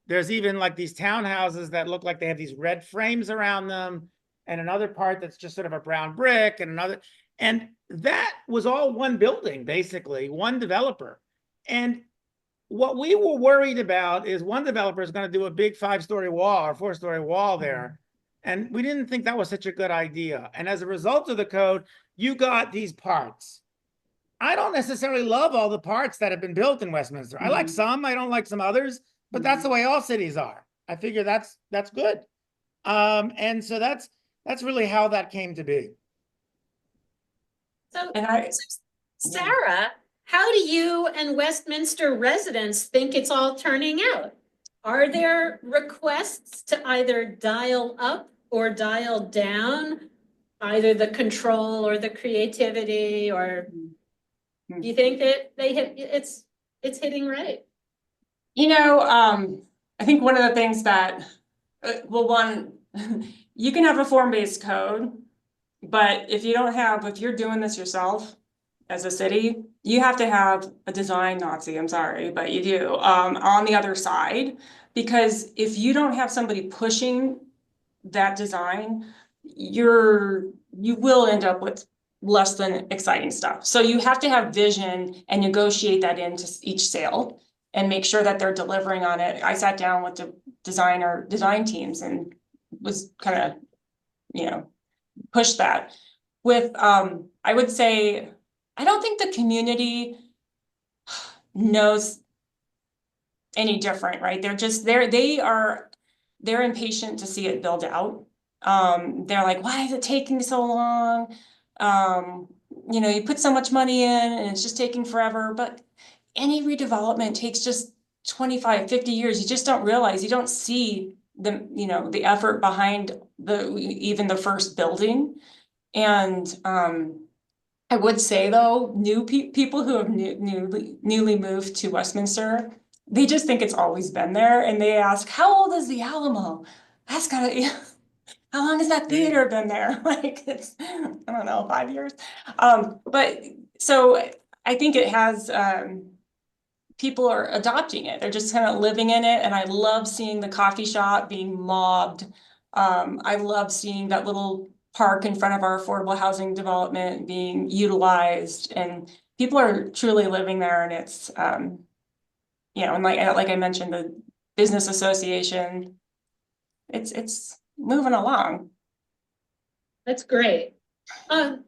[SPEAKER 3] There's even like these townhouses that look like they have these red frames around them, and another part that's just sort of a brown brick, and another, and that was all one building, basically, one developer. And what we were worried about is one developer is going to do a big 5-story wall or 4-story wall there. And we didn't think that was such a good idea. And as a result of the code, you got these parts. I don't necessarily love all the parts that have been built in Westminster. I like some, I don't like some others, but that's the way all cities are. I figure that's good. And so that's really how that came to be.
[SPEAKER 1] So,
[SPEAKER 2] And
[SPEAKER 1] Sarah, how do you and Westminster residents think it's all turning out? Are there requests to either dial up or dial down either the control or the creativity, or do you think that it's hitting right?
[SPEAKER 2] you know, I think one of the things that, well, one, you can have a form-based code, but if you're doing this yourself as a city, you have to have a design Nazi, I'm sorry, but you do, on the other side. Because if you don't have somebody pushing that design, you will end up with less than exciting stuff. So you have to have vision and negotiate that into each sale and make sure that they're delivering on it. I sat down with the design teams and was kind of, you know, push that. With, I would say, I don't think the community knows any different, right? They're just, they're impatient to see it build out. They're like, why is it taking so long? You know, you put so much money in and it's just taking forever, but any redevelopment takes just 25, 50 years. You just don't realize, you don't see the, you know, the effort behind even the first building. And, I would say though, new people who have newly moved to Westminster, they just think it's always been there, and they ask, how old is the Alamo? That's gotta, how long has that theater been there? Like, it's, I don't know, 5 years. But so I think it has, people are adopting it. They're just kind of living in it. And I love seeing the coffee shop being mobbed. I love seeing that little park in front of our affordable housing development being utilized, and people are truly living there. And it's, you know, and like I mentioned, the business association, it's moving along.
[SPEAKER 1] That's great. I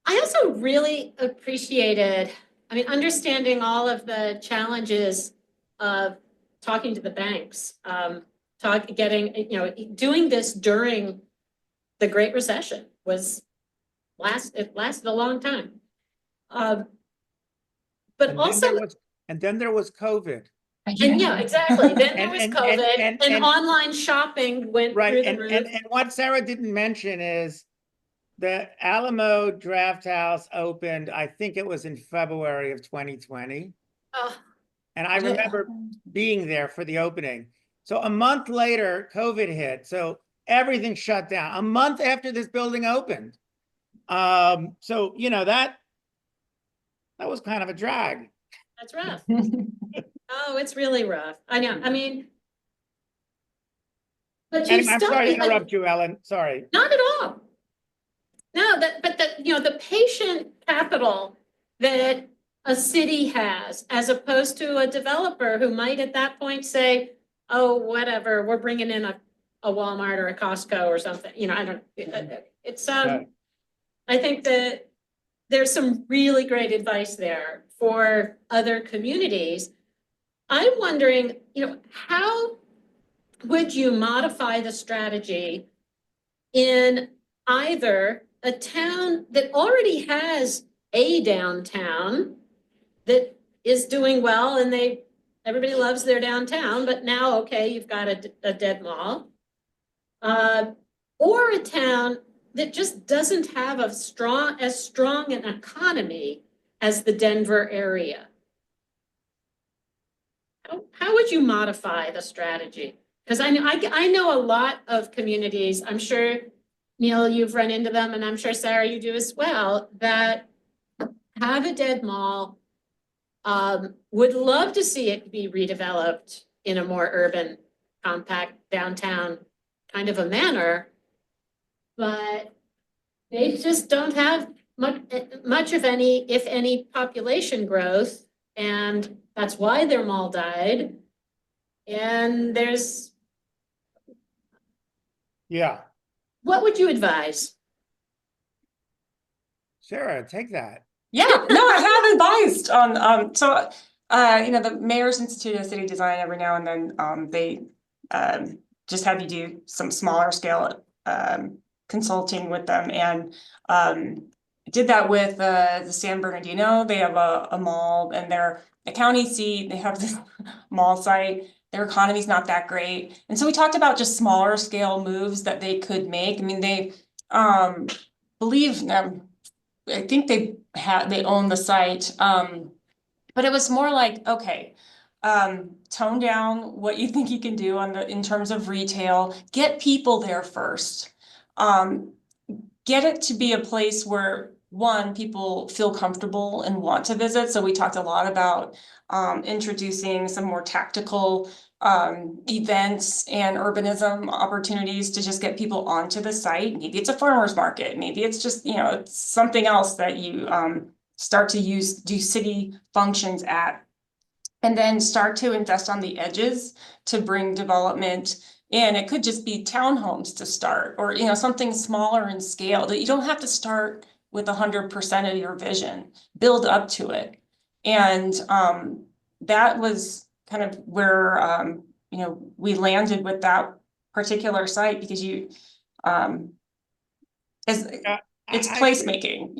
[SPEAKER 1] also really appreciated, I mean, understanding all of the challenges of talking to the banks, getting, you know, doing this during the Great Recession it lasted a long time. But
[SPEAKER 3] Then there was COVID.
[SPEAKER 1] And yeah, exactly. Then there was
[SPEAKER 3] And-
[SPEAKER 1] COVID,
[SPEAKER 3] and-
[SPEAKER 1] and online shopping went through the roof.
[SPEAKER 3] And what Sarah didn't mention is the Alamo Draft House opened, I think it was in February of 2020.
[SPEAKER 1] Oh,
[SPEAKER 3] And I remember being there for the opening. So a month later, COVID hit. So everything shut down a month after this building opened. So, you know, that was kind of a drag.
[SPEAKER 1] that's rough. Oh, it's really rough. I know. I mean, but you
[SPEAKER 3] Anyway, I'm
[SPEAKER 1] still,
[SPEAKER 3] sorry to
[SPEAKER 1] like,
[SPEAKER 3] interrupt you, Ellen. Sorry.
[SPEAKER 1] not at all. No, the patient capital that a city has, as opposed to a developer who might at that point say, oh, whatever, we're bringing in a Walmart or a Costco or something, I don't, it's,
[SPEAKER 3] Right.
[SPEAKER 1] I think that there's some really great advice there for other communities. I'm wondering, how would you modify the strategy in either a town that already has a downtown that is doing well and everybody loves their downtown, but now, okay, you've got a dead mall, or a town that just doesn't have as strong an economy as the Denver area? How would you modify the strategy? Because I know a lot of communities, I'm sure, Neal, you've run into them, and I'm sure, Sarah, you do as well, that have a dead mall, would love to see it be redeveloped in a more urban, compact downtown kind of a manner, but they just don't have much of any, if any, population growth, and that's why their mall died. And
[SPEAKER 3] Yeah,
[SPEAKER 1] what would you advise?
[SPEAKER 3] Sarah, take that.
[SPEAKER 2] Yeah, no, I have advised on, so, the Mayor's Institute of City Design, every now and then, they, just have you do some smaller scale, consulting with them, and, did that with, the San Bernardino. They have a mall, and they're a county seat, they have this mall site, their economy's not that great, and so we talked about just smaller scale moves that they could make. I mean, they, believe, I think they own the site, but it was more like, okay, tone down what you think you can do in terms of retail, get people there first. Get it to be a place where, one, people feel comfortable and want to visit. So we talked a lot about introducing some more tactical events and urbanism opportunities to just get people onto the site. Maybe it's a farmer's market, maybe it's just, it's something else that you start to do city functions at. And then start to invest on the edges to bring development in. It could just be townhomes to start, or something smaller in scale, that you don't have to start with 100% of your vision, build up to it. And that was kind of where we landed with that particular site, because it's placemaking,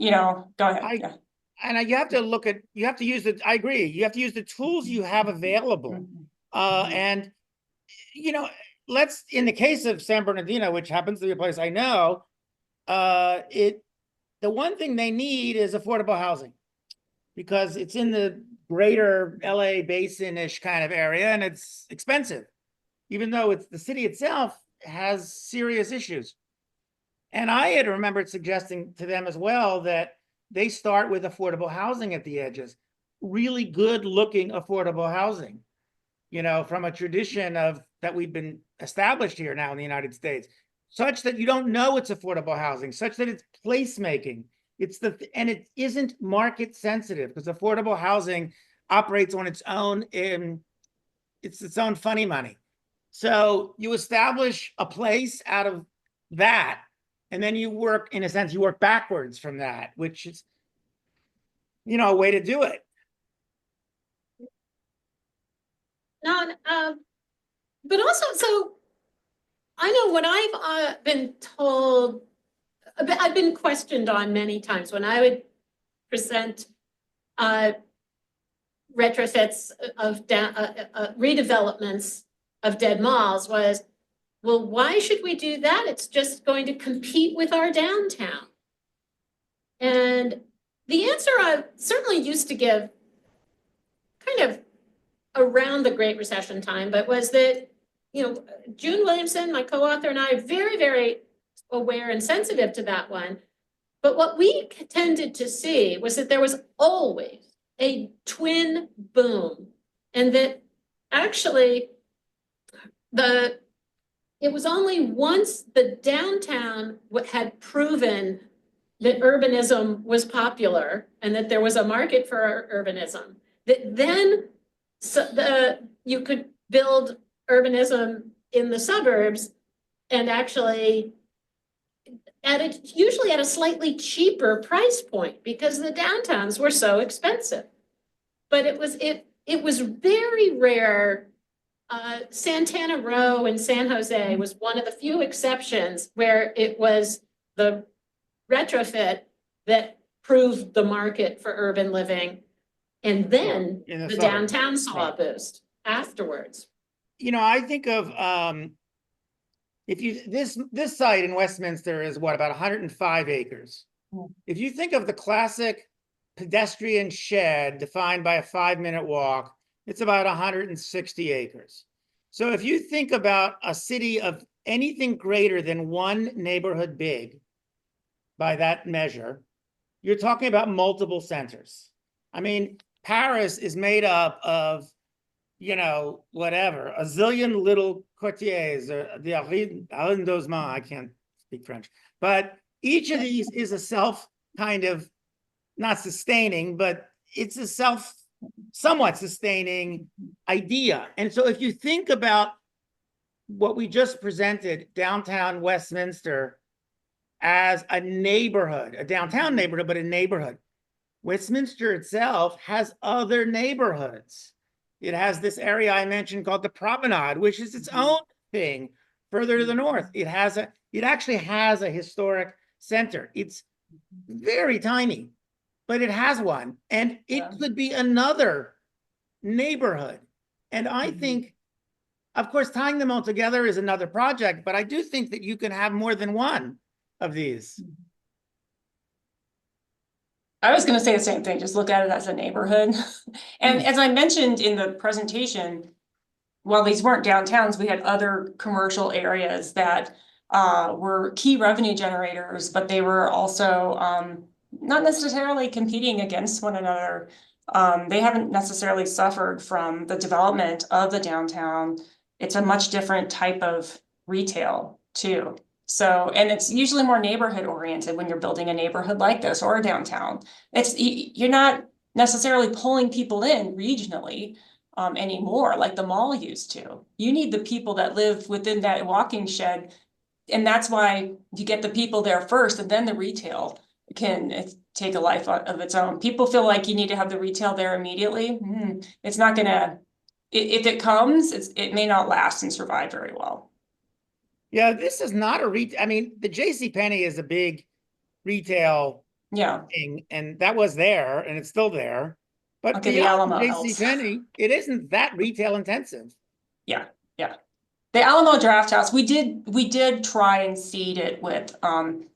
[SPEAKER 2] go ahead. Yeah.
[SPEAKER 3] And you have to use I agree, you have to use the tools you have available. And, in the case of San Bernardino, which happens to be a place I know, the one thing they need is affordable housing, because it's in the greater LA basin-ish kind of area, and it's expensive, even though the city itself has serious issues. And I had remembered suggesting to them as well that they start with affordable housing at the edges, really good looking affordable housing, from a tradition that we've been established here now in the United States, such that you don't know it's affordable housing, such that it's placemaking. And it isn't market sensitive, because affordable housing operates on its own, it's its own funny money. So you establish a place out of that, and then you work backwards from that, which is, a way to do it.
[SPEAKER 1] No, but also, so I know what I've been told, I've been questioned on many times when I would present retrofits of redevelopments of dead malls was, well, why should we do that? It's just going to compete with our downtown. And the answer I certainly used to give kind of around the Great Recession time, but was that, June Williamson, my co-author, and I are very, very aware and sensitive to that one. But what we tended to see was that there was always a twin boom, and that actually it was only once the downtown had proven that urbanism was popular and that there was a market for urbanism, that then you could build urbanism in the suburbs and actually usually at a slightly cheaper price point because the downtowns were so expensive. But it was very rare. Santana Row in San Jose was one of the few exceptions where it was the retrofit that proved the market for urban living. And then
[SPEAKER 3] In the
[SPEAKER 1] the
[SPEAKER 3] suburbs.
[SPEAKER 1] downtown saw a
[SPEAKER 3] Right.
[SPEAKER 1] boost afterwards.
[SPEAKER 3] You know, I think of if you this site in Westminster is what, about 105 acres.
[SPEAKER 2] Mm.
[SPEAKER 3] If you think of the classic pedestrian shed defined by a 5-minute walk, it's about 160 acres. So if you think about a city of anything greater than one neighborhood big, by that measure, you're talking about multiple centers. I mean, Paris is made up of, you know, whatever, a zillion little quartiers, or the arrondissement, I can't speak French, but each of these is a self kind of, not sustaining, but it's a somewhat sustaining idea. And so if you think about what we just presented, downtown Westminster, as a neighborhood, a downtown neighborhood, but a neighborhood, Westminster itself has other neighborhoods. It has this area I mentioned called the Promenade, which is its own thing further to the north. It actually has a historic center. It's very tiny, but it has one, and it could be another neighborhood. And I think, of course, tying them all together is another project, but I do think that you can have more than one of these.
[SPEAKER 2] I was going to say the same thing, just look at it as a neighborhood. And as I mentioned in the presentation, while these weren't downtowns, we had other commercial areas that were key revenue generators, but they were also not necessarily competing against one another. They haven't necessarily suffered from the development of the downtown. It's a much different type of retail too. So, and it's usually more neighborhood oriented when you're building a neighborhood like this or a downtown. You're not necessarily pulling people in regionally anymore like the mall used to. You need the people that live within that walking shed. And that's why you get the people there first, and then the retail can take a life of its own. People feel like you need to have the retail there immediately. It's not gonna, if it comes, it may not last and survive very well.
[SPEAKER 3] Yeah, this is not a I mean, the JCPenney is a big retail thing, and that was there, and it's still there. But
[SPEAKER 2] Okay, the
[SPEAKER 3] beyond
[SPEAKER 2] Alamo helps.
[SPEAKER 3] JCPenney, it isn't that retail intensive.
[SPEAKER 2] Yeah. The Alamo Draft House, we did try and seed it with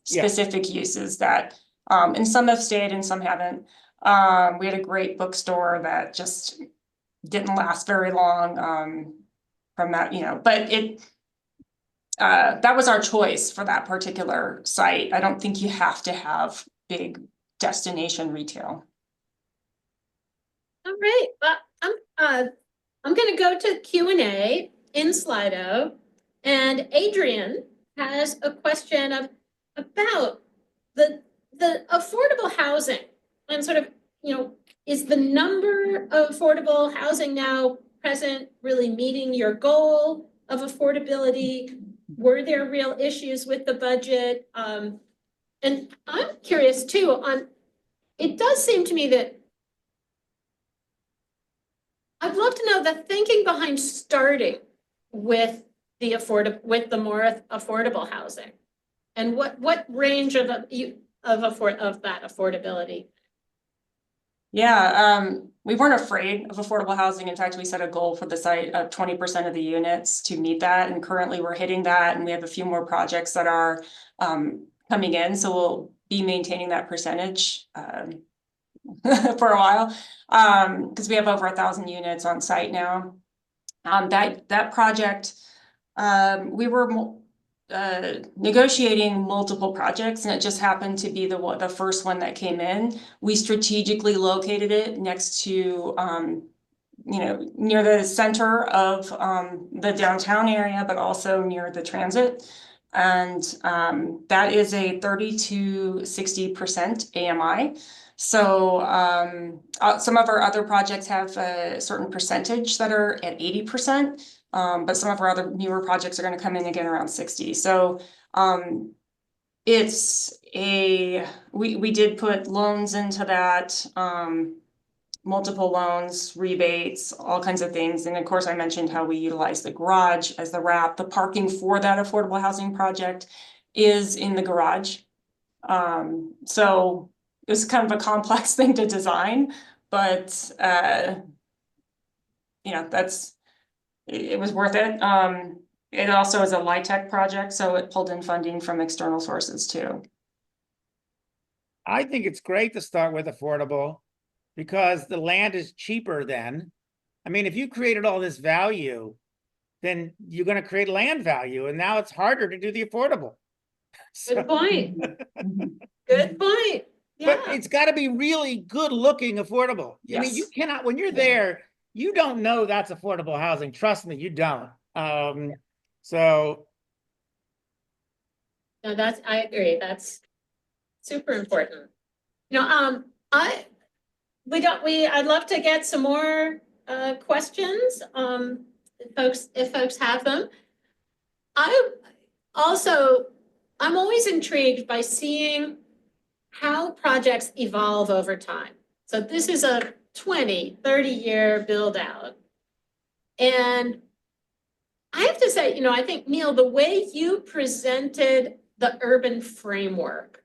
[SPEAKER 2] specific uses that and some have stayed and some haven't. We had a great bookstore that just didn't last very long from that, but that was our choice for that particular site. I don't think you have to have big destination retail.
[SPEAKER 1] All right, well, I'm gonna go to Q&A in Slido, and Adrian has a question about the affordable housing and sort of, is the number of affordable housing now present really meeting your goal of affordability? Were there real issues with the budget? And I'm curious too it does seem to me that I'd love to know the thinking behind starting with the more affordable housing, and what range of that affordability.
[SPEAKER 2] Yeah, we weren't afraid of affordable housing. In fact, we set a goal for the site of 20% of the units to meet that, and currently we're hitting that, and we have a few more projects that are coming in, so we'll be maintaining that percentage for a while, because we have over 1,000 units on site now. That project, we were negotiating multiple projects, and it just happened to be the first one that came in. We strategically located it next to near the center of the downtown area, but also near the transit. And that is a 30 to 60% AMI. So some of our other projects have a certain percentage that are at 80%, but some of our other newer projects are going to come in again around 60. So we did put loans into that, multiple loans, rebates, all kinds of things. And of course, I mentioned how we utilize the garage as the wrap. The parking for that affordable housing project is in the garage. So it was kind of a complex thing to design, but you know, it was worth it. It also is a LIHTC project, so it pulled in funding from external sources too.
[SPEAKER 3] I think it's great to start with affordable because the land is cheaper then. I mean, if you created all this value, then you're going to create land value, and now it's harder to do the affordable.
[SPEAKER 1] Good point. Good point.
[SPEAKER 3] But
[SPEAKER 1] Yeah.
[SPEAKER 3] it's got to be really good looking affordable. I mean, you
[SPEAKER 2] Yes.
[SPEAKER 3] cannot, when you're there, you don't know that's affordable housing. Trust me, you don't. So
[SPEAKER 1] No, I agree. That's super important. You know, I'd love to get some more questions. If folks have them. I'm always intrigued by seeing how projects evolve over time. So this is a 20, 30-year build out. And I have to say, you know, I think, Neal, the way you presented the urban framework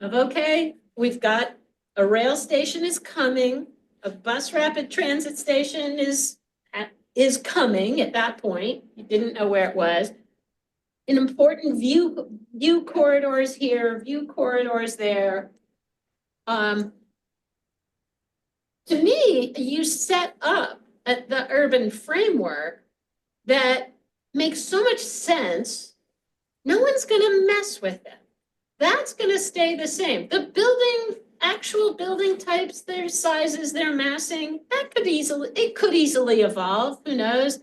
[SPEAKER 1] of, okay, we've got a rail station is coming, a bus rapid transit station is coming at that point. You didn't know where it was. An important view corridors here, view corridors there. To me, you set up the urban framework that makes so much sense. No one's going to mess with it. That's going to stay the same. The actual building types, their sizes, their massing, it could easily evolve. Who knows?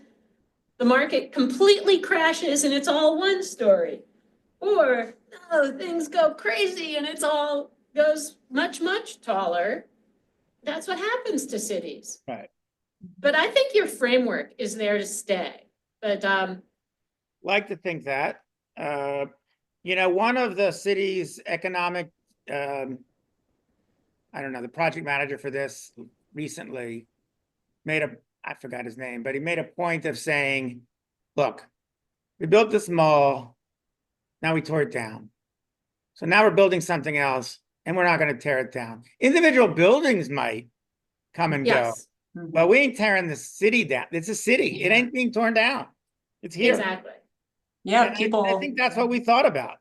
[SPEAKER 1] The market completely crashes and it's all one story. Or, no, things go crazy and it's all goes much, much taller. That's what happens to cities.
[SPEAKER 3] right.
[SPEAKER 1] But I think your framework is there to stay. But
[SPEAKER 3] Like to think that. You know, one of the city's economic, I don't know, the project manager for this recently I forgot his name, but he made a point of saying, look, we built this mall, now we tore it down. So now we're building something else and we're not going to tear it down. Individual buildings might come and
[SPEAKER 1] yes,
[SPEAKER 3] go, but we ain't tearing the city down. It's a city. It ain't being torn down. It's here.
[SPEAKER 1] exactly.
[SPEAKER 2] Yeah,
[SPEAKER 3] And
[SPEAKER 2] people.
[SPEAKER 3] I think that's what we thought about.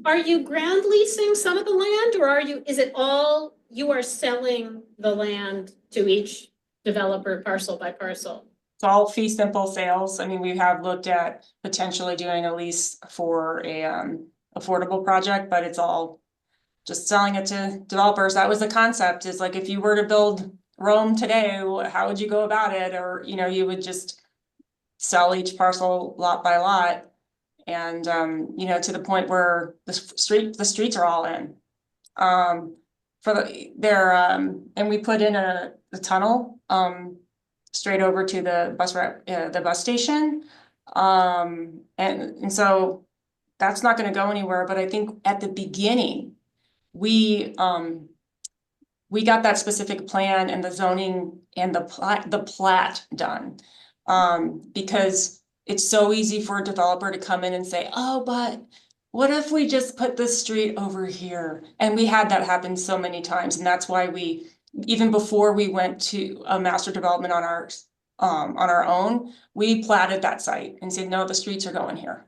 [SPEAKER 1] Are you ground leasing some of the land, or is it all you are selling the land to each developer parcel by parcel?
[SPEAKER 2] It's all fee simple sales. I mean, we have looked at potentially doing a lease for a affordable project, but it's all just selling it to developers. That was the concept, is like, if you were to build Rome today, how would you go about it? Or, you know, you would just sell each parcel lot by lot. And you know, to the point where the streets are all in. And we put in a tunnel straight over to the bus station. And so that's not going to go anywhere. But I think at the beginning, we got that specific plan and the zoning and the plat done, because it's so easy for a developer to come in and say, oh, but what if we just put this street over here? And we had that happen so many times. And that's why even before we went to a master development on our own, we platted that site and said, no, the streets are going here.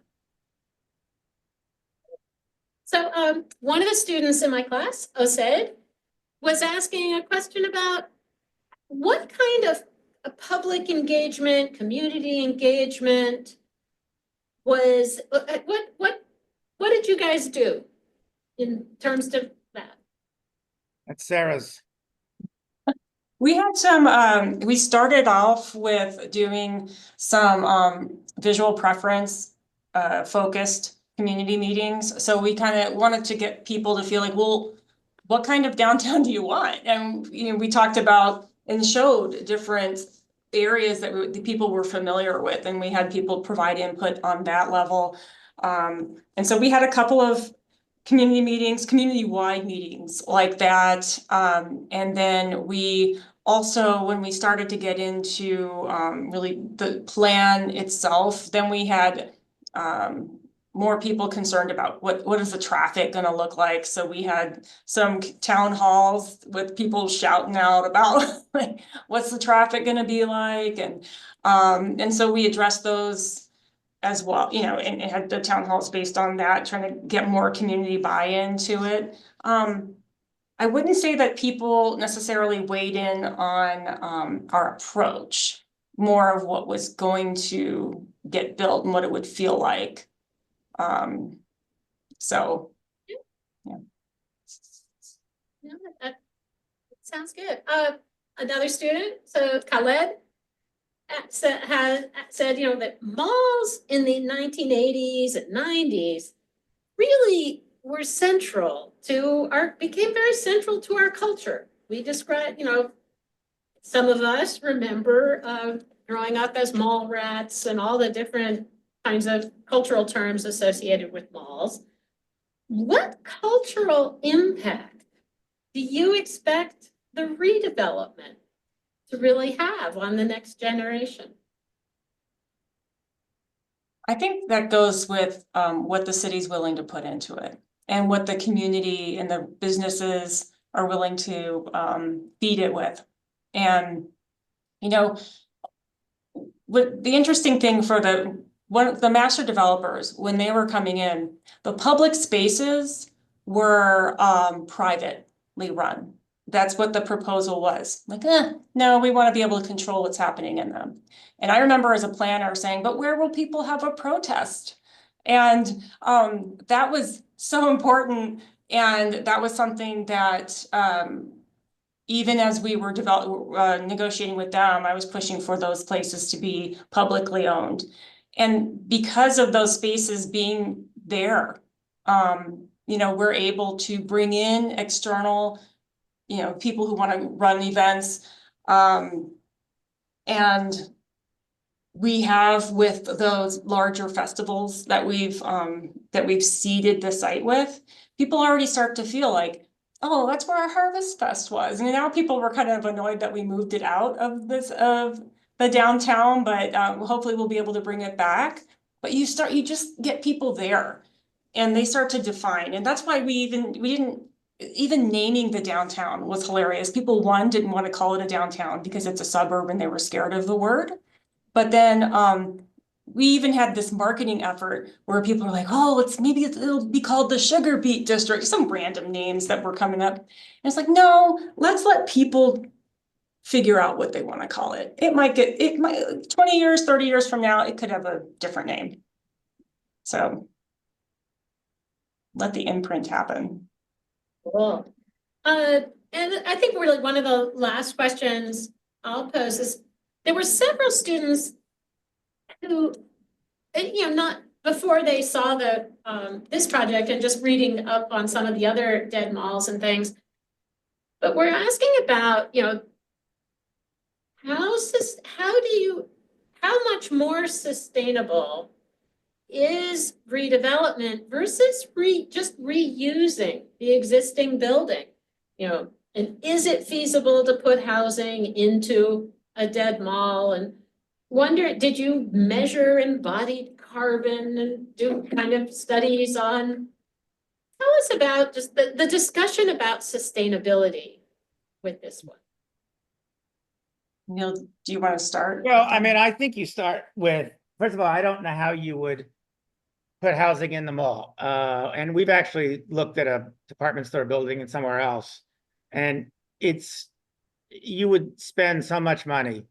[SPEAKER 1] So one of the students in my class, Osed, was asking a question about what kind of a public engagement, community engagement was, what did you guys do in terms of that?
[SPEAKER 3] That's Sarah's.
[SPEAKER 2] We had some, we started off with doing some visual preference focused community meetings. So we kind of wanted to get people to feel like, well, what kind of downtown do you want? And, we talked about and showed different areas that the people were familiar with, and we had people provide input on that level. And so we had a couple of community meetings, community-wide meetings like that. And then we also, when we started to get into really the plan itself, then we had more people concerned about what is the traffic going to look like. So we had some town halls with people shouting out about like, what's the traffic going to be like, and so we addressed those as well, and had the town halls based on that, trying to get more community buy-in to it. I wouldn't say that people necessarily weighed in on our approach, more of what was going to get built and what it would feel like. So, yeah.
[SPEAKER 1] No, that sounds good. Another student, so Khaled, has said, that malls in the 1980s and 90s really were central to became very central to our culture. We describe, some of us remember growing up as mall rats and all the different kinds of cultural terms associated with malls. What cultural impact do you expect the redevelopment to really have on the next generation?
[SPEAKER 2] I think that goes with what the city's willing to put into it, and what the community and the businesses are willing to feed it with. And, what the interesting thing for the master developers, when they were coming in, the public spaces were privately run. That's what the proposal was. Like, no, we want to be able to control what's happening in them. And I remember as a planner saying, but where will people have a protest? And that was so important. And that was something that even as we were negotiating with them, I was pushing for those places to be publicly owned. And because of those spaces being there, we're able to bring in external, people who want to run events. And we have, with those larger festivals that we've seeded the site with, people already start to feel like, oh, that's where our Harvest Fest was. And now people were kind of annoyed that we moved it out of the downtown, but hopefully we'll be able to bring it back. But you just get people there, and they start to define. And that's why we didn't even naming the downtown was hilarious. People, didn't want to call it a downtown because it's a suburb and they were scared of the word. But then we even had this marketing effort where people were like, oh, it'll be called the Sugar Beet District, some random names that were coming up. And it's like, no, let's let people figure out what they want to call it. It might 20 years, 30 years from now, it could have a different name. So let the imprint happen.
[SPEAKER 1] Cool. And I think really one of the last questions I'll pose is, there were several students who, not before they saw this project and just reading up on some of the other dead malls and things, but we're asking about, how much more sustainable is redevelopment versus just reusing the existing building? And is it feasible to put housing into a dead mall? And wonder, did you measure embodied carbon and do kind of studies on? Tell us about just the discussion about sustainability with this one.
[SPEAKER 2] Neal, do you want to start?
[SPEAKER 3] Well, I think you start with, first of all, I don't know how you would put housing in the mall. And we've actually looked at a department store building and somewhere else. And you would spend so much money.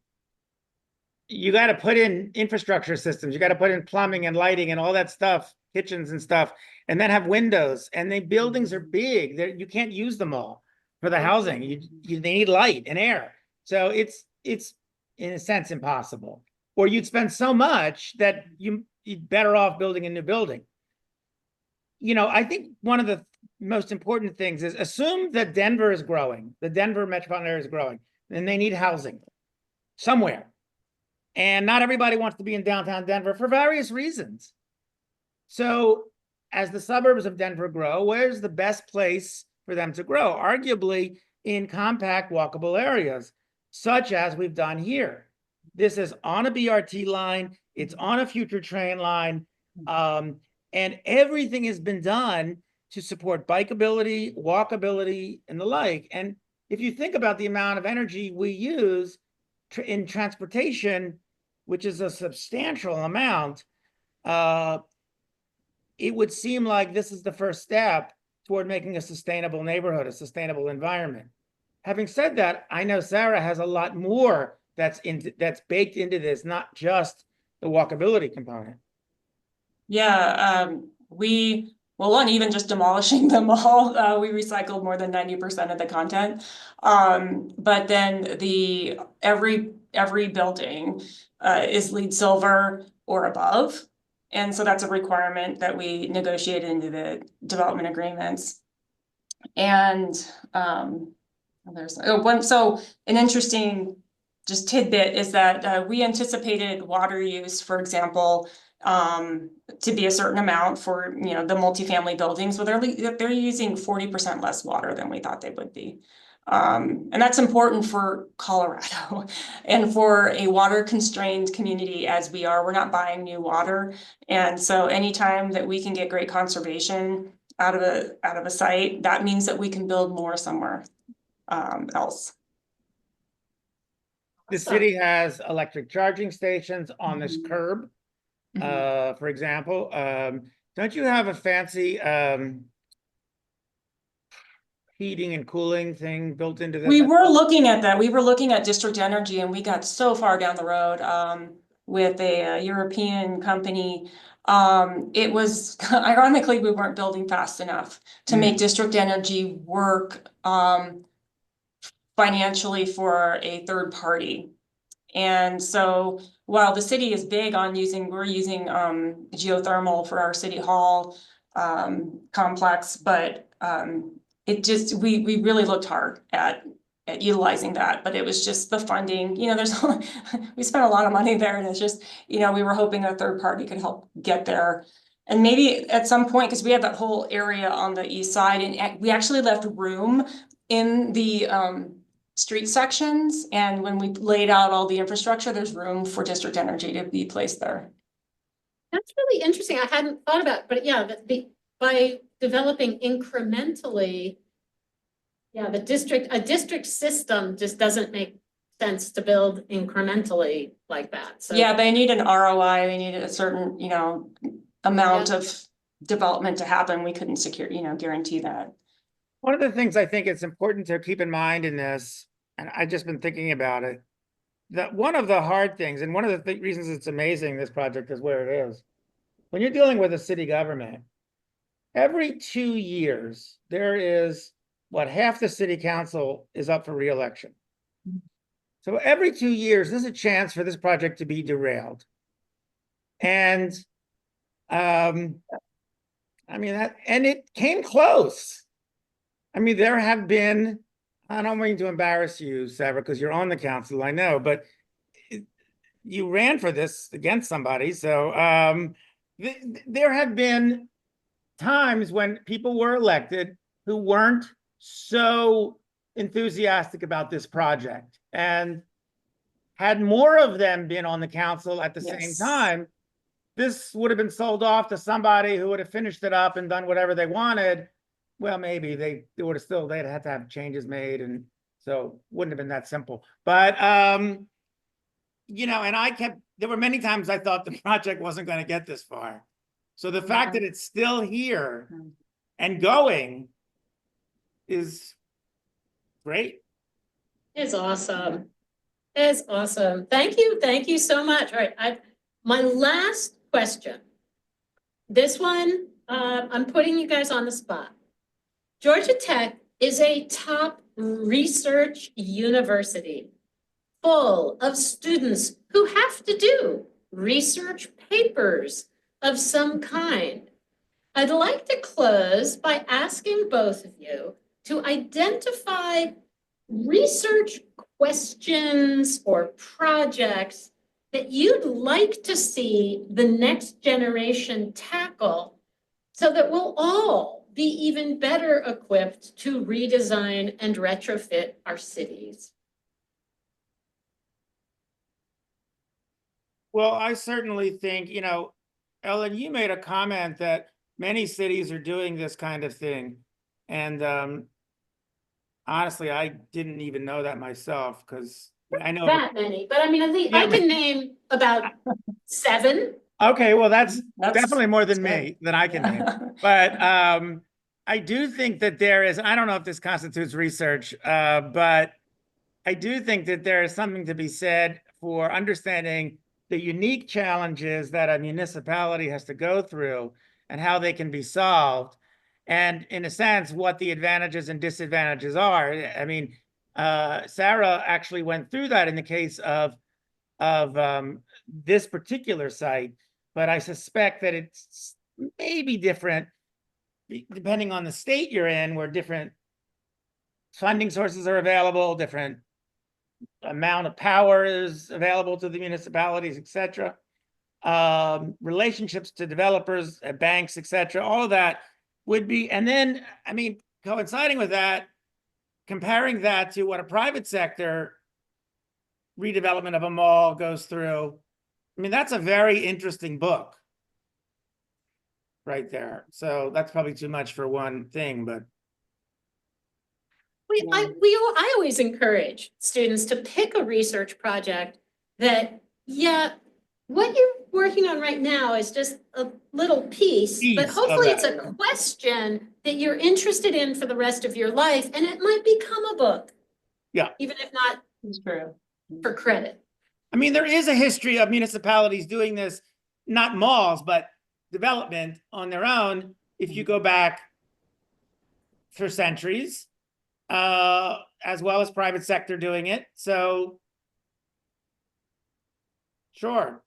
[SPEAKER 3] You got to put in infrastructure systems. You got to put in plumbing and lighting and all that stuff, kitchens and stuff, and then have windows. And the buildings are big. You can't use them all for the housing. They need light and air. So it's in a sense impossible. Or you'd spend so much that you'd better off building a new building. I think one of the most important things is assume that Denver is growing, the Denver metropolitan area is growing, and they need housing somewhere. And not everybody wants to be in downtown Denver for various reasons. So as the suburbs of Denver grow, where's the best place for them to grow? Arguably in compact walkable areas, such as we've done here. This is on a BRT line, it's on a future train line, and everything has been done to support bikeability, walkability, and the like. And if you think about the amount of energy we use in transportation, which is a substantial amount, it would seem like this is the first step toward making a sustainable neighborhood, a sustainable environment. Having said that, I know Sarah has a lot more that's baked into this, not just the walkability component.
[SPEAKER 2] Yeah, one, even just demolishing them all, we recycled more than 90% of the content. But then every building is LEED Silver or above. And so that's a requirement that we negotiated into the development agreements. And so an interesting just tidbit is that we anticipated water use, for example, to be a certain amount for the multifamily buildings, but they're using 40% less water than we thought they would be. And that's important for Colorado and for a water constrained community as we are. We're not buying new water. And so anytime that we can get great conservation out of a site, that means that we can build more somewhere else.
[SPEAKER 3] The city has electric charging stations on this curb, for example. Don't you have a fancy heating and cooling thing built into this?
[SPEAKER 2] We were looking at that. We were looking at district energy, and we got so far down the road with a European company. It was ironically, we weren't building fast enough to make district energy work financially for a third party. And so while the city is big on we're using geothermal for our city hall complex, but we really looked hard at utilizing that, but it was just the funding, we spent a lot of money there, and it's just, we were hoping a third party could help get there. And maybe at some point, because we have that whole area on the east side, and we actually left room in the street sections, and when we laid out all the infrastructure, there's room for district energy to be placed there.
[SPEAKER 1] That's really interesting. I hadn't thought about it, but yeah, by developing incrementally, a district system just doesn't make sense to build incrementally like that. So
[SPEAKER 2] yeah, they need an ROI, they need a certain, amount of development to happen. We couldn't guarantee that.
[SPEAKER 3] One of the things I think it's important to keep in mind in this, and I've just been thinking about it, that one of the hard things, and one of the reasons it's amazing this project is where it is, when you're dealing with a city government, every 2 years, there is half the city council is up for re-election. So every 2 years, there's a chance for this project to be derailed. And and it came close. There have been, I don't mean to embarrass you, Sarah, because you're on the council, I know, but you ran for this against somebody. So there have been times when people were elected who weren't so enthusiastic about this project. And had more of them been on the council at the same time, this would have been sold off to somebody who would have finished it up and done whatever they wanted. Well, maybe they'd have to have changes made, and so wouldn't have been that simple. But and there were many times I thought the project wasn't going to get this far. So the fact that it's still here and going is great.
[SPEAKER 1] It's awesome. It's awesome. Thank you so much. All right, my last question. This one, I'm putting you guys on the spot. Georgia Tech is a top research university full of students who have to do research papers of some kind. I'd like to close by asking both of you to identify research questions or projects that you'd like to see the next generation tackle so that we'll all be even better equipped to redesign and retrofit our cities.
[SPEAKER 3] Well, I certainly think, Ellen, you made a comment that many cities are doing this kind of thing. And honestly, I didn't even know that myself because I know.
[SPEAKER 1] That many, but I mean, I think I can name about 7.
[SPEAKER 3] Okay, well, that's
[SPEAKER 2] That's-
[SPEAKER 3] definitely more than
[SPEAKER 2] that's
[SPEAKER 3] me, than I can name. But I do think that there is, I don't know if this constitutes research, but I do think that there is something to be said for understanding the unique challenges that a municipality has to go through and how they can be solved. And in a sense, what the advantages and disadvantages are. I mean, Sarah actually went through that in the case of this particular site, but I suspect that it's maybe different depending on the state you're in, where different funding sources are available, different amount of power is available to the municipalities, et cetera. Relationships to developers, banks, et cetera, all of that would be, and then, I mean, coinciding with that, comparing that to what a private sector redevelopment of a mall goes through. I mean, that's a very interesting book right there. So that's probably too much for one thing, but
[SPEAKER 1] I always encourage students to pick a research project that, yeah, what you're working on right now is just a little piece, but hopefully it's a question that you're interested in for the rest of your life, and it might become a book.
[SPEAKER 3] Yeah.
[SPEAKER 1] Even if not
[SPEAKER 2] It's true.
[SPEAKER 1] for credit.
[SPEAKER 3] I mean, there is a history of municipalities doing this, not malls, but development on their own. If you go back for centuries, as well as private sector doing it. So, sure.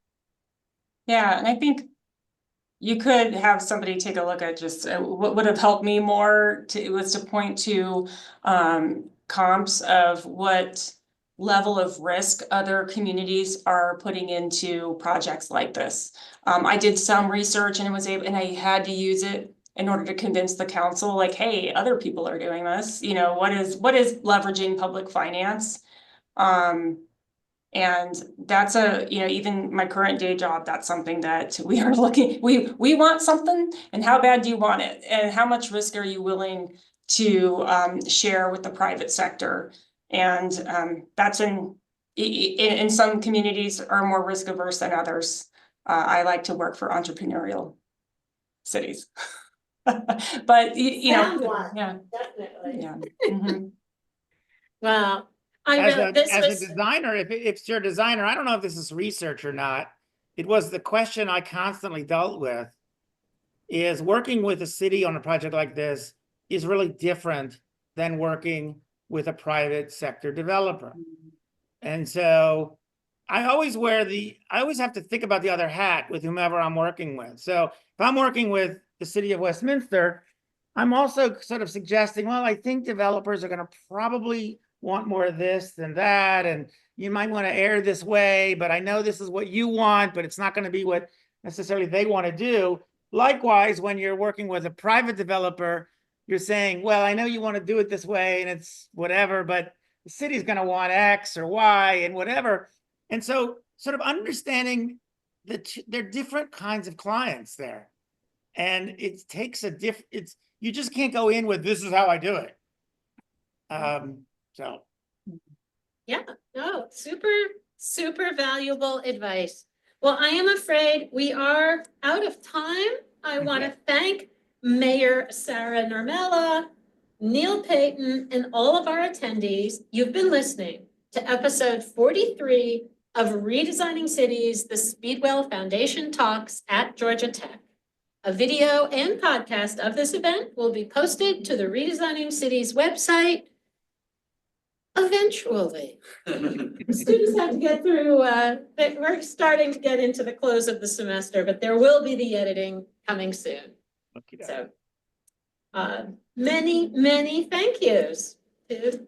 [SPEAKER 2] Yeah, and I think you could have somebody take a look at just what would have helped me more was to point to comps of what level of risk other communities are putting into projects like this. I did some research and and I had to use it in order to convince the council, like, hey, other people are doing this. What is leveraging public finance? And that's even my current day job, that's something that we are looking, we want something, and how bad do you want it? And how much risk are you willing to share with the private sector? And that's in some communities are more risk averse than others. I like to work for entrepreneurial cities. But
[SPEAKER 1] Found one,
[SPEAKER 2] yeah,
[SPEAKER 1] definitely.
[SPEAKER 2] yeah. Mhm.
[SPEAKER 1] Wow.
[SPEAKER 3] As a designer, if it's your designer, I don't know if this is research or not. It was the question I constantly dealt with, is working with a city on a project like this is really different than working with a private sector developer. And so I always have to think about the other hat with whomever I'm working with. So if I'm working with the city of Westminster, I'm also sort of suggesting, well, I think developers are going to probably want more of this than that. And you might want to err this way, but I know this is what you want, but it's not going to be what necessarily they want to do. Likewise, when you're working with a private developer, you're saying, well, I know you want to do it this way and it's whatever, but the city's going to want X or Y and whatever. And so sort of understanding that there are different kinds of clients there. And it takes you just can't go in with, this is how I do it. So.
[SPEAKER 1] Yeah, no, super valuable advice. Well, I am afraid we are out of time. I want to thank Mayor Sarah Nurmela, Neal Payton, and all of our attendees. You've been listening to episode 43 of Redesigning Cities, the Speedwell Foundation Talks at Georgia Tech. A video and podcast of this event will be posted to the Redesigning Cities website eventually. Students have to get through, we're starting to get into the close of the semester, but there will be the editing coming soon.
[SPEAKER 3] Okey-doke.
[SPEAKER 1] So many, many thank yous to